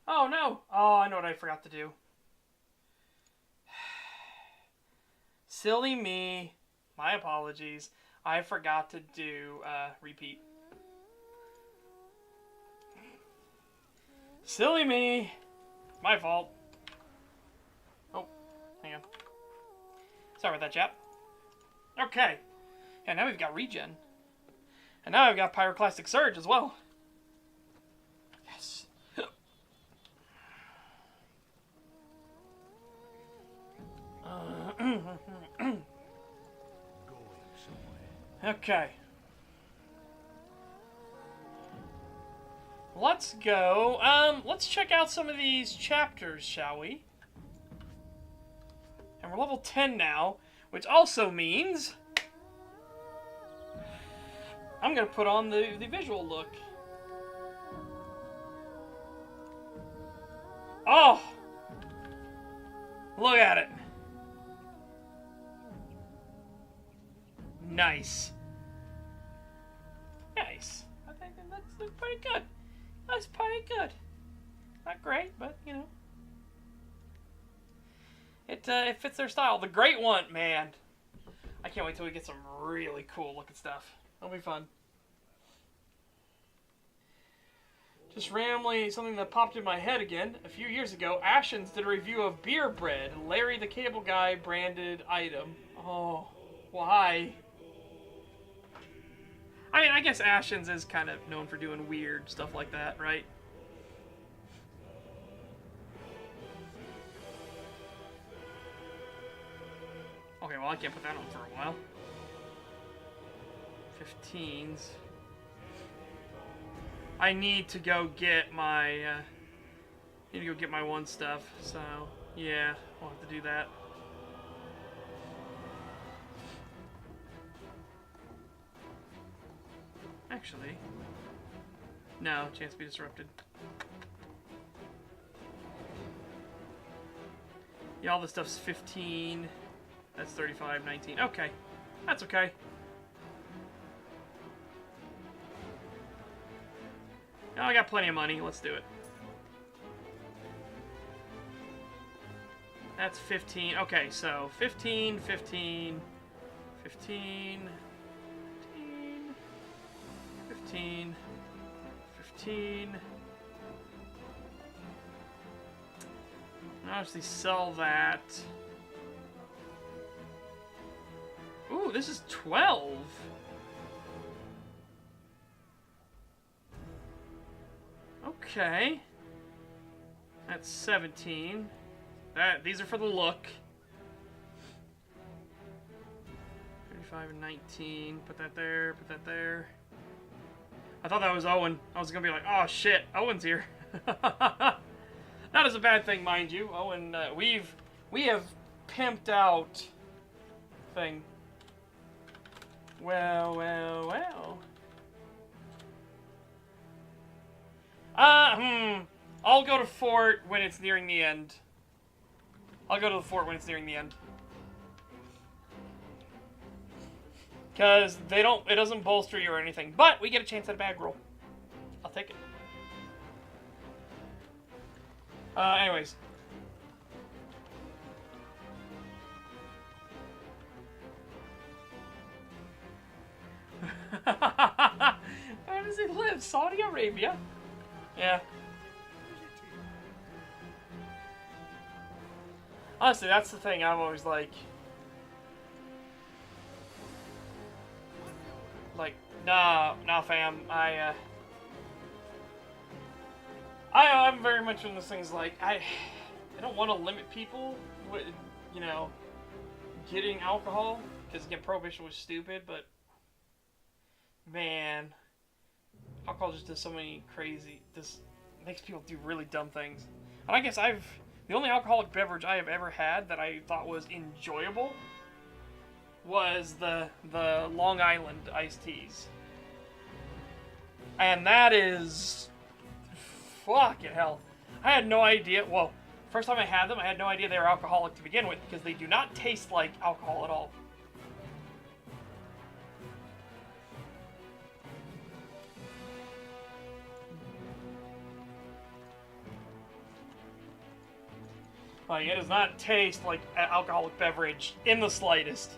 Oh, no. Oh, I know what I forgot to do. Silly me. My apologies. I forgot to do repeat. Silly me. My fault. Oh, hang on. Sorry about that, chap. Okay. And now we've got regen. And now I've got Pyroclastic Surge as well. Yes. Okay. Let's go. Let's check out some of these chapters, shall we? And we're level 10 now, which also means I'm gonna put on the visual look. Oh! Look at it. Nice. Nice. I think that's pretty good. That's pretty good. Not great, but, you know. It fits their style. The Great One, man. I can't wait till we get some really cool looking stuff. It'll be fun. Just randomly, something that popped in my head again. A few years ago, Ashens did a review of Beer Bread, Larry the Cable Guy branded item. Oh, why? I mean, I guess Ashens is kind of known for doing weird stuff like that, right? Okay, well, I can't put that on for a while. 15s. I need to go get my, one stuff, so, yeah, I'll have to do that. Actually, no, chance to be disrupted. Yeah, all this stuff's 15. That's 35, 19. Okay, that's okay. Now I got plenty of money. Let's do it. That's 15. Okay, so 15, 15, 15, 15, 15, 15. I'll actually sell that. Ooh, this is 12. Okay. That's 17. These are for the look. 35 and 19. Put that there, put that there. I thought that was Owen. I was gonna be like, oh shit, Owen's here. Not as a bad thing, mind you. Owen, we have pimped out thing. Well, well, well. I'll go to fort when it's nearing the end. I'll go to the fort when it's nearing the end. Because it doesn't bolster you or anything. But we get a chance at a bag roll. I'll take it. Anyways. Where does he live? Saudi Arabia? Yeah. Honestly, that's the thing I'm always like, nah, fam. I'm very much in this things like, I don't want to limit people with, getting alcohol, because again, prohibition was stupid, but man, alcohol just does so many crazy, this makes people do really dumb things. And I guess the only alcoholic beverage I have ever had that I thought was enjoyable was the Long Island iced teas. And that is, fucking hell. I had no idea, well, first time I had them, I had no idea they were alcoholic to begin with, because they do not taste like alcohol at all. Like, it does not taste like an alcoholic beverage in the slightest.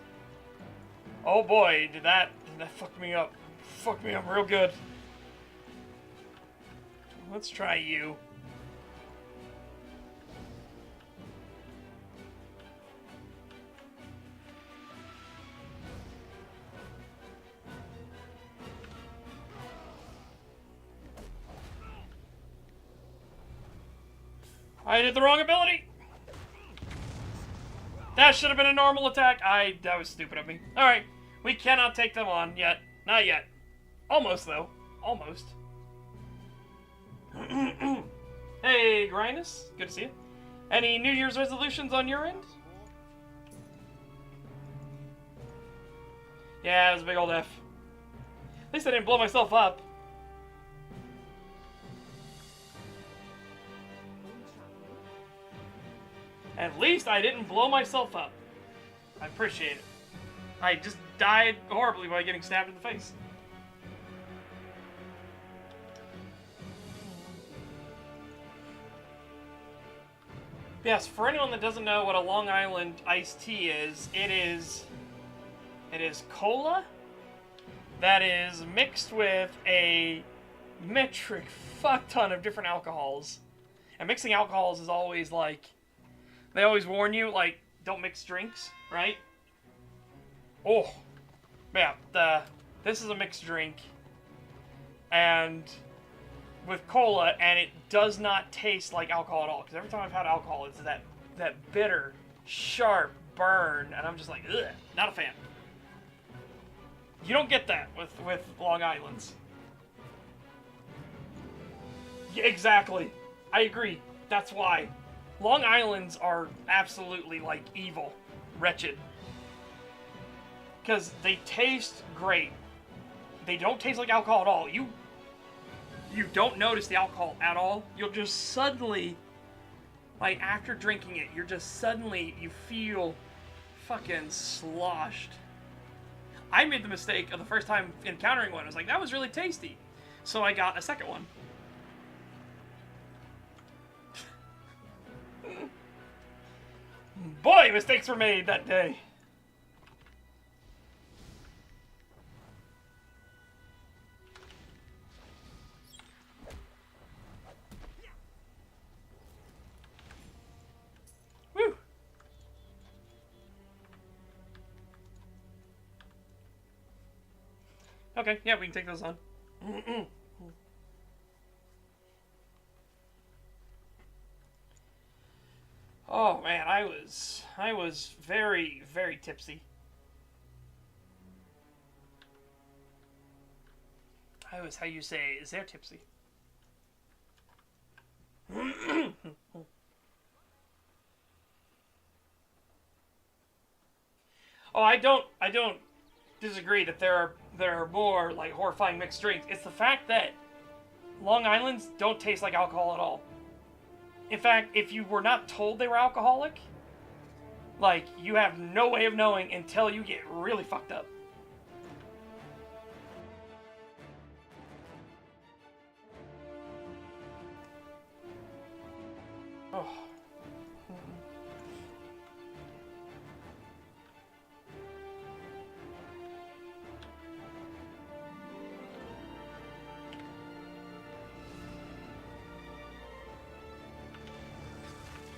Oh boy, did that fuck me up. Fuck me up real good. Let's try you. I did the wrong ability. That should have been a normal attack. That was stupid of me. Alright, we cannot take them on yet. Not yet. Almost, though. Almost. Hey, Grinus. Good to see you. Any New Year's resolutions on your end? Yeah, it was a big old F. At least I didn't blow myself up. At least I didn't blow myself up. I appreciate it. I just died horribly by getting stabbed in the face. Yes, for anyone that doesn't know what a Long Island iced tea is, it is cola that is mixed with a metric fuck ton of different alcohols. And mixing alcohols is always like, they always warn you, like, don't mix drinks, right? Oh, yeah, this is a mixed drink, and with cola, and it does not taste like alcohol at all, because every time I've had alcohol, it's that bitter, sharp burn, and I'm just like, ugh, not a fan. You don't get that with Long Islands. Yeah, exactly. I agree. That's why. Long Islands are absolutely, like, evil. Wretched. Because they taste great. They don't taste like alcohol at all. You don't notice the alcohol at all. You'll just suddenly, like, after drinking it, you feel fucking sloshed. I made the mistake of the first time encountering one. I was like, that was really tasty. So I got a second one. Boy, mistakes were made that day. Woo. Okay, yeah, we can take those on. Oh man, I was very, very tipsy. I was, how you say, is there tipsy? Oh, I don't disagree that there are more like horrifying mixed drinks. It's the fact that Long Islands don't taste like alcohol at all. In fact, if you were not told they were alcoholic, like, you have no way of knowing until you get really fucked up. Oh.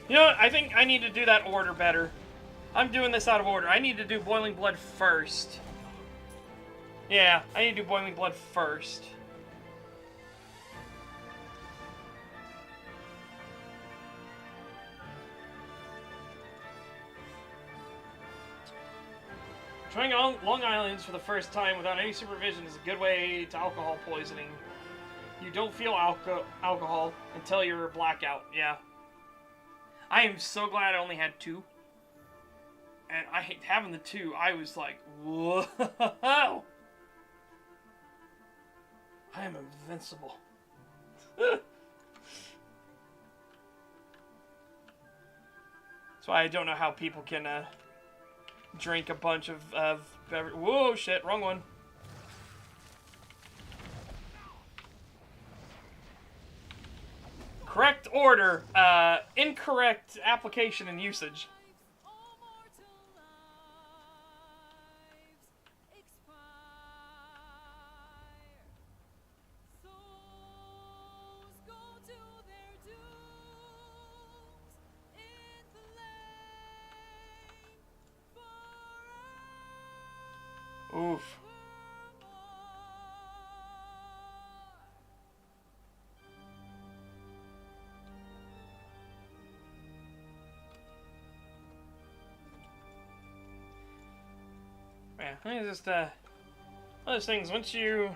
You know what? I think I need to do that order better. I'm doing this out of order. I need to do Boiling Blood first. Yeah, I need to do Boiling Blood first. Trying Long Islands for the first time without any supervision is a good way to alcohol poisoning. You don't feel alcohol until you're blackout. Yeah. I am so glad I only had 2. And having the 2, I was like, whoa! I am invincible. That's why I don't know how people can drink a bunch of beverage. Whoa, shit, wrong one. Correct order, incorrect application and usage. Oof. Man, it's just one of those things. Once you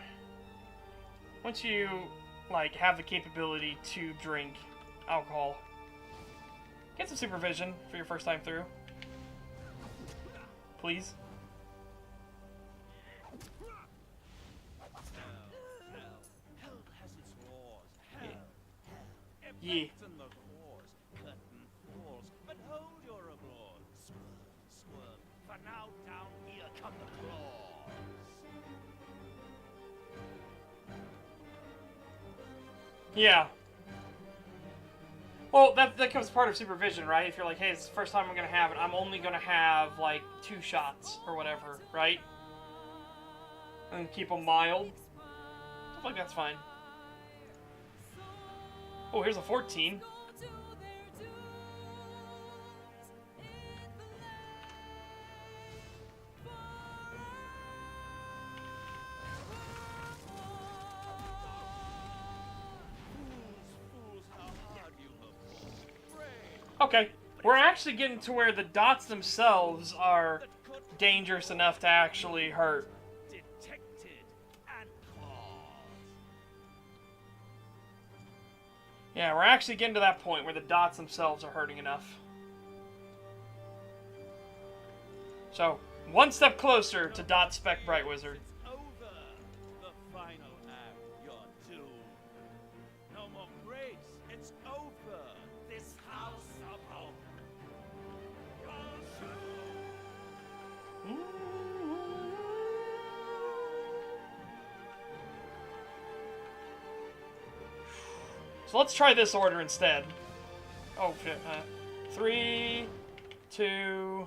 like have the capability to drink alcohol, get some supervision for your first time through, please. Yeah. But hold your applause. Squirm. For now, down here come the claws. Yeah. Well, that comes part of supervision, right? If you're like, hey, it's the first time I'm gonna have it, I'm only gonna have like 2 shots or whatever, right? And keep them mild. Stuff like that's fine. Oh, here's a 14. Okay, we're actually getting to where the dots themselves are dangerous enough to actually hurt. Detected and claws. Yeah, we're actually getting to that point where the dots themselves are hurting enough. So, one step closer to Dot Spec Bright Wizard. It's over. The final act. You're doomed. No more grace. It's over. This house of hope. You're doomed. So let's try this order instead. Oh shit. 3, 2,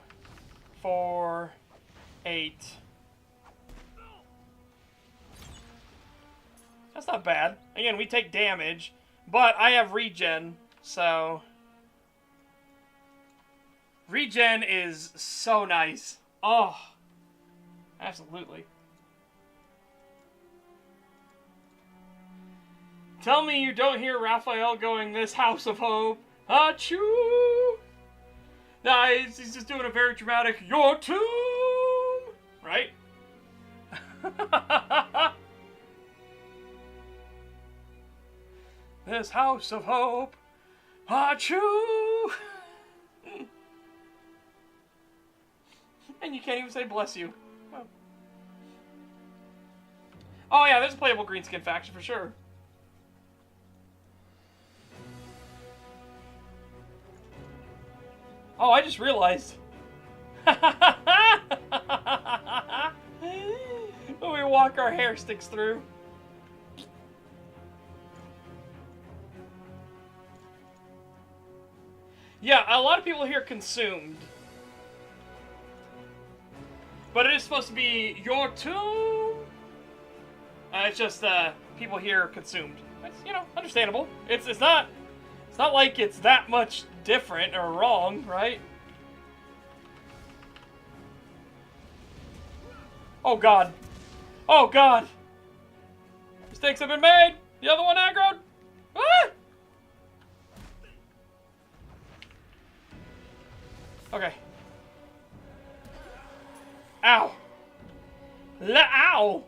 4, 8. That's not bad. Again, we take damage, but I have regen, so... Regen is so nice. Oh, absolutely. Tell me you don't hear Raphael going, "This house of hope, achoo!" Nah, he's just doing a very dramatic, "Your tomb!" Right? This house of hope, achoo! And you can't even say "bless you." Well. Oh yeah, there's a playable greenskin faction for sure. Oh, I just realized. When we walk our hair sticks through. Yeah, a lot of people here consumed. But it is supposed to be "your tomb." It's just people here consumed. That's, you know, understandable. It's not like it's that much different or wrong, right? Oh god. Oh god. Mistakes have been made. The other one aggroed. Ah! Okay. Ow. Ow.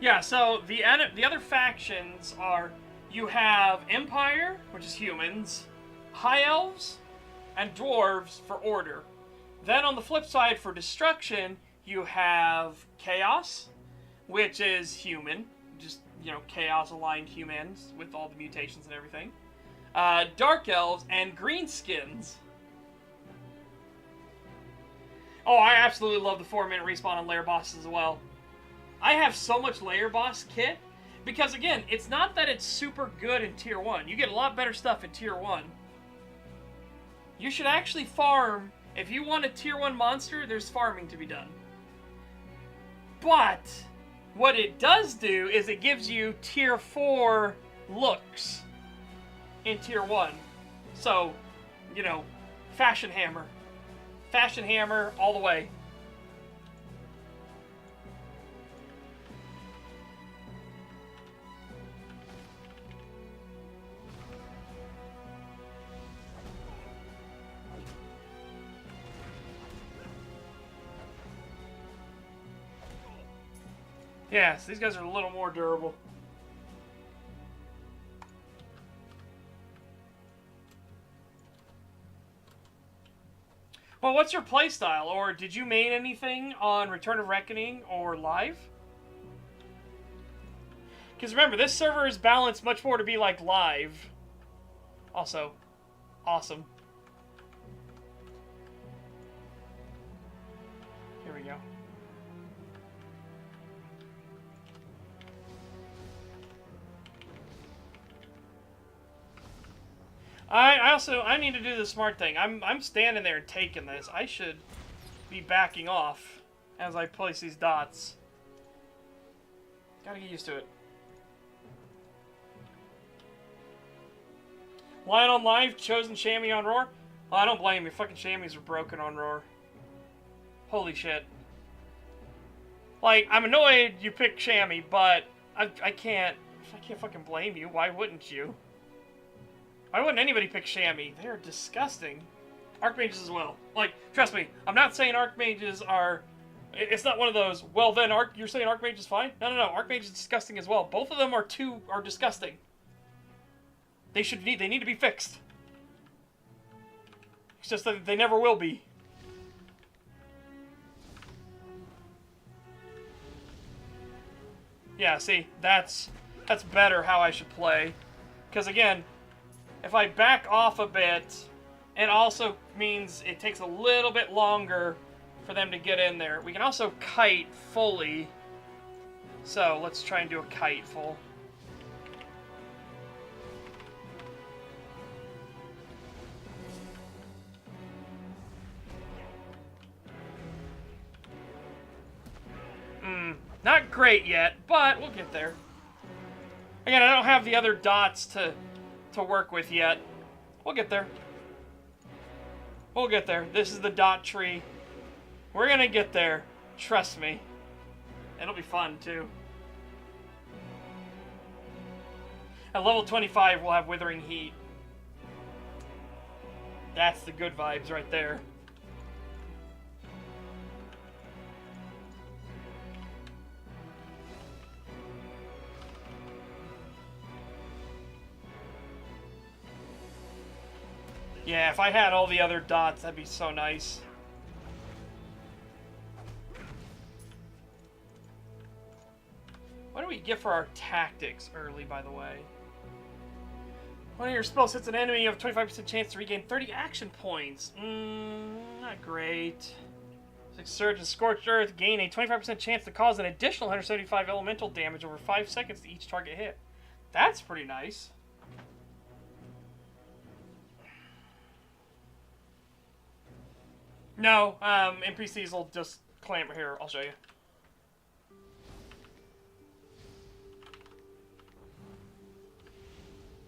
Yeah, so the other factions are, you have Empire, which is humans, High Elves, and Dwarves for Order. Then on the flip side, for Destruction, you have Chaos, which is human, just, you know, Chaos-aligned humans with all the mutations and everything. Dark Elves, and Greenskins. Oh, I absolutely love the 4-minute respawn on lair bosses as well. I have so much layer boss kit because, again, it's not that it's super good in Tier 1. You get a lot better stuff in Tier 1. You should actually farm. If you want a Tier 1 monster, there's farming to be done. But what it does do is it gives you Tier 4 looks in Tier 1. So, you know, Fashion Hammer. Fashion Hammer all the way. Yes, these guys are a little more durable. Well, what's your playstyle? Or did you main anything on Return of Reckoning or Live? Because remember, this server is balanced much more to be like Live. Also, awesome. Here we go. I need to do the smart thing. I'm standing there and taking this. I should be backing off as I place these dots. Gotta get used to it. Lion on Live, chosen Chamois on Roar. Well, I don't blame you. Fucking Chamois are broken on Roar. Holy shit. Like, I'm annoyed you picked Chamois, but I can't fucking blame you. Why wouldn't you? Why wouldn't anybody pick Chamois? They're disgusting. Archmages as well. Like, trust me, I'm not saying Archmages are... It's not one of those, well then, you're saying Archmage is fine? No, Archmage is disgusting as well. Both of them are disgusting. They need to be fixed. It's just that they never will be. Yeah, see, that's better how I should play. Because again, if I back off a bit, it also means it takes a little bit longer for them to get in there. We can also kite fully. So let's try and do a kite full. Not great yet, but we'll get there. Again, I don't have the other dots to work with yet. We'll get there. We'll get there. This is the dot tree. We're gonna get there. Trust me. It'll be fun, too. At level 25, we'll have Withering Heat. That's the good vibes right there. Yeah, if I had all the other dots, that'd be so nice. What do we get for our tactics early, by the way? One of your spells hits an enemy, you have a 25% chance to regain 30 action points. Not great. Like Surge and Scorched Earth gain a 25% chance to cause an additional 175 elemental damage over 5 seconds to each target hit. That's pretty nice. No, NPCs will just clamber here. I'll show you.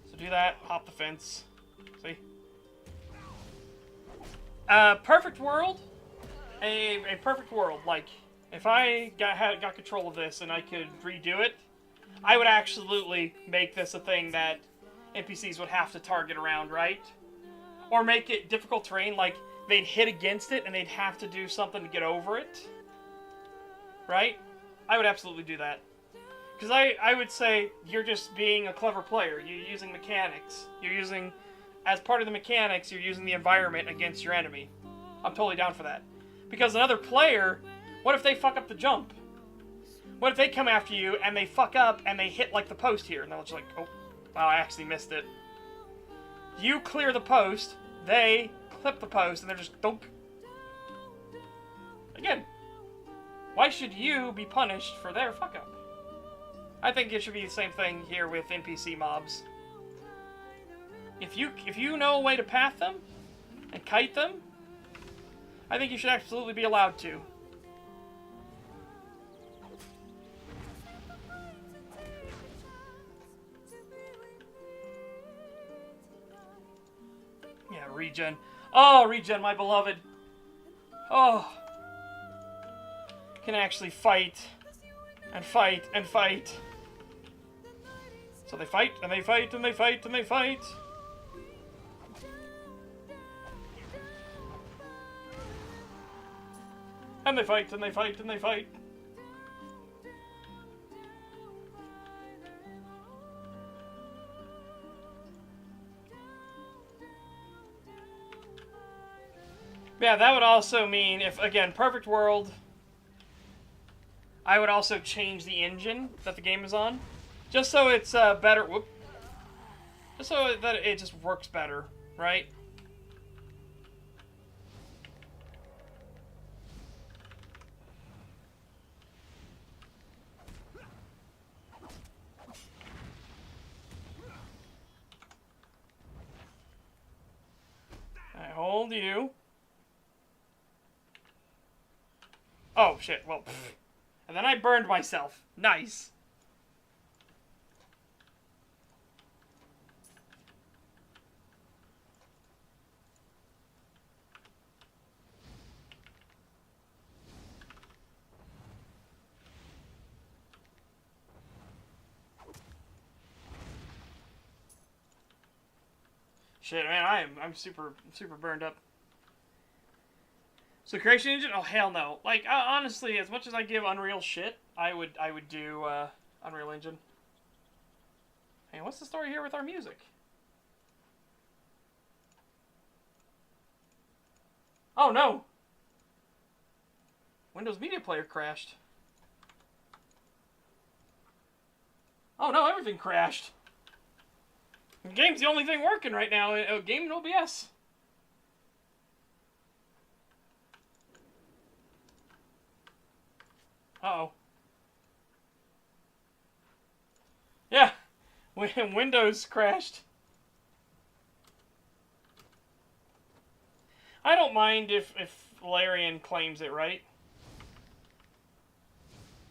So do that, hop the fence. See? Perfect world. A perfect world. Like, if I got control of this and I could redo it, I would absolutely make this a thing that NPCs would have to target around, right? Or make it difficult terrain, like they'd hit against it and they'd have to do something to get over it. Right? I would absolutely do that. Because I would say you're just being a clever player. You're using mechanics. You're using, as part of the mechanics, you're using the environment against your enemy. I'm totally down for that. Because another player, what if they fuck up the jump? What if they come after you and they fuck up and they hit like the post here? And they're just like, oh, wow, I actually missed it. You clear the post, they clip the post, and they're just, donk. Again, Why should you be punished for their fuck up? I think it should be the same thing here with NPC mobs. If you know a way to path them and kite them, I think you should absolutely be allowed to. Yeah, regen. Oh, regen, my beloved. Oh. Can actually fight. And fight, and fight. So they fight, and they fight, and they fight, and they fight. And they fight, and they fight, and they fight. Yeah, that would also mean, if, again, perfect world, I would also change the engine that the game is on. Just so it's better, whoop. Just so that it just works better, right? I hold you. Oh, shit, well, pfft. And then I burned myself. Nice. Shit, man, I'm super burned up. So creation engine? Oh hell no! Like honestly, as much as I give Unreal shit, I would do Unreal Engine. Hey, what's the story here with our music? Oh no! Windows Media Player crashed. Oh no, everything crashed. The game's the only thing working right now. Game in OBS. Uh-oh. Yeah. Windows crashed. I don't mind if Larian claims it, right?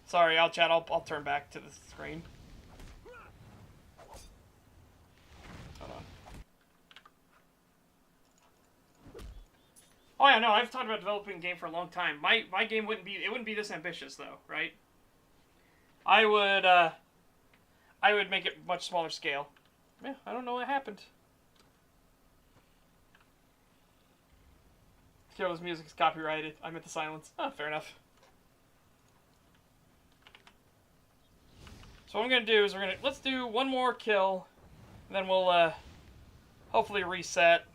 Sorry, I'll chat. I'll turn back to the screen. Hold on. Oh yeah, no, I've talked about developing a game for a long time. My game wouldn't be this ambitious though, right? I would make it much smaller scale. Yeah, I don't know what happened. Carol's music is copyrighted. I meant the silence. Oh, fair enough. So what I'm gonna do is let's do one more kill, and then we'll hopefully reset.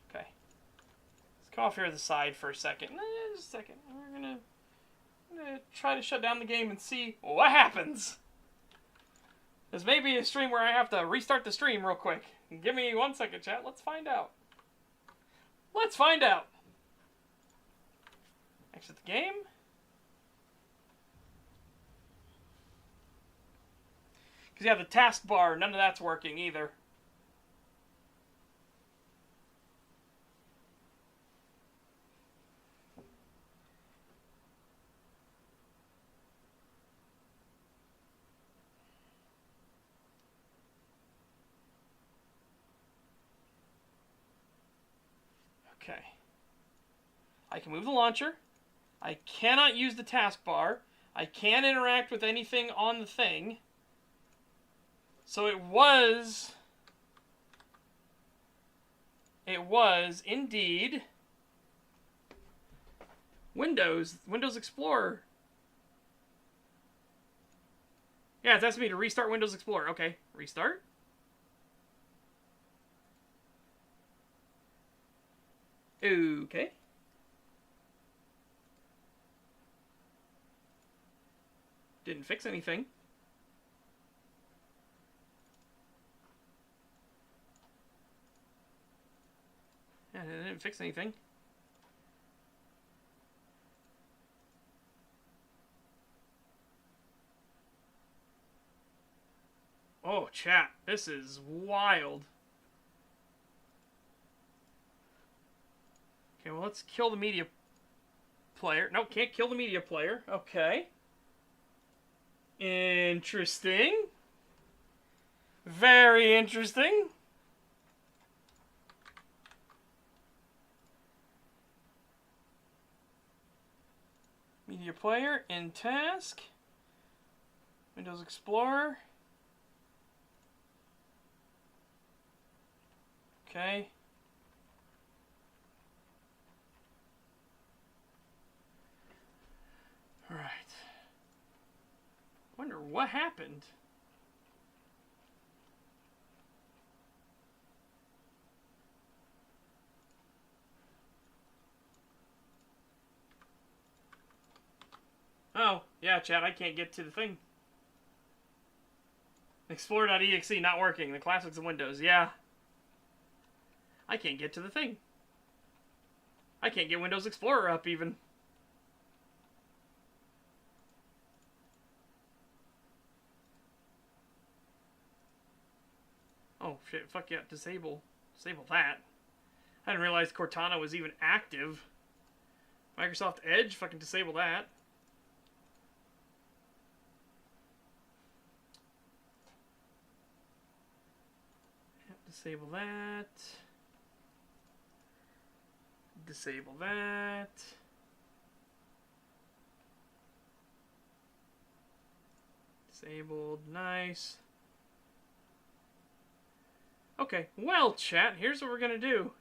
Okay. Let's come off here to the side for a second. Just a second. I'm gonna try to shut down the game and see what happens. There's maybe a stream where I have to restart the stream real quick. Give me 1 second, chat. Let's find out. Let's find out. Exit the game. Because you have the taskbar. None of that's working either. Okay. I can move the launcher. I cannot use the taskbar. I can't interact with anything on the thing. So it was indeed Windows Explorer. Yeah, it's asking me to restart Windows Explorer. Okay, restart. Okay. Didn't fix anything. Yeah, it didn't fix anything. Oh, chat. This is wild. Okay, well, let's kill the media player. No, can't kill the media player. Okay. Interesting. Very interesting. Media player in task. Windows Explorer. Okay. Alright. Wonder what happened. Oh, yeah, chat, I can't get to the thing. Explorer.exe not working. The classics of Windows, yeah. I can't get to the thing. I can't get Windows Explorer up, even. Oh, shit, fuck yeah, disable that. I didn't realize Cortana was even active. Microsoft Edge, fucking disable that. Disable that. Disable that. Disabled, nice. Okay, well, chat, here's what we're gonna do.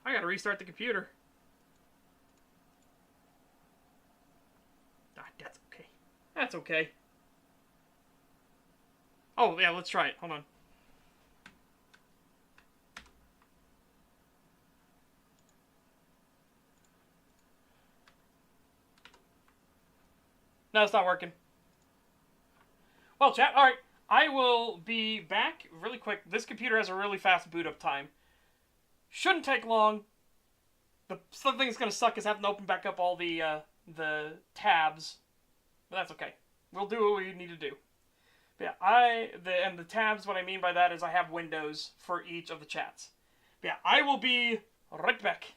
I gotta restart the computer. Ah, that's okay. That's okay. Oh, yeah, let's try it. Hold on. No, it's not working. Well, chat, alright. I will be back really quick. This computer has a really fast boot up time. Shouldn't take long. The something that's going to suck is having to open back up all the tabs. But that's okay. We'll do what we need to do. But yeah, and the tabs, what I mean by that is I have windows for each of the chats. But yeah, I will be right back.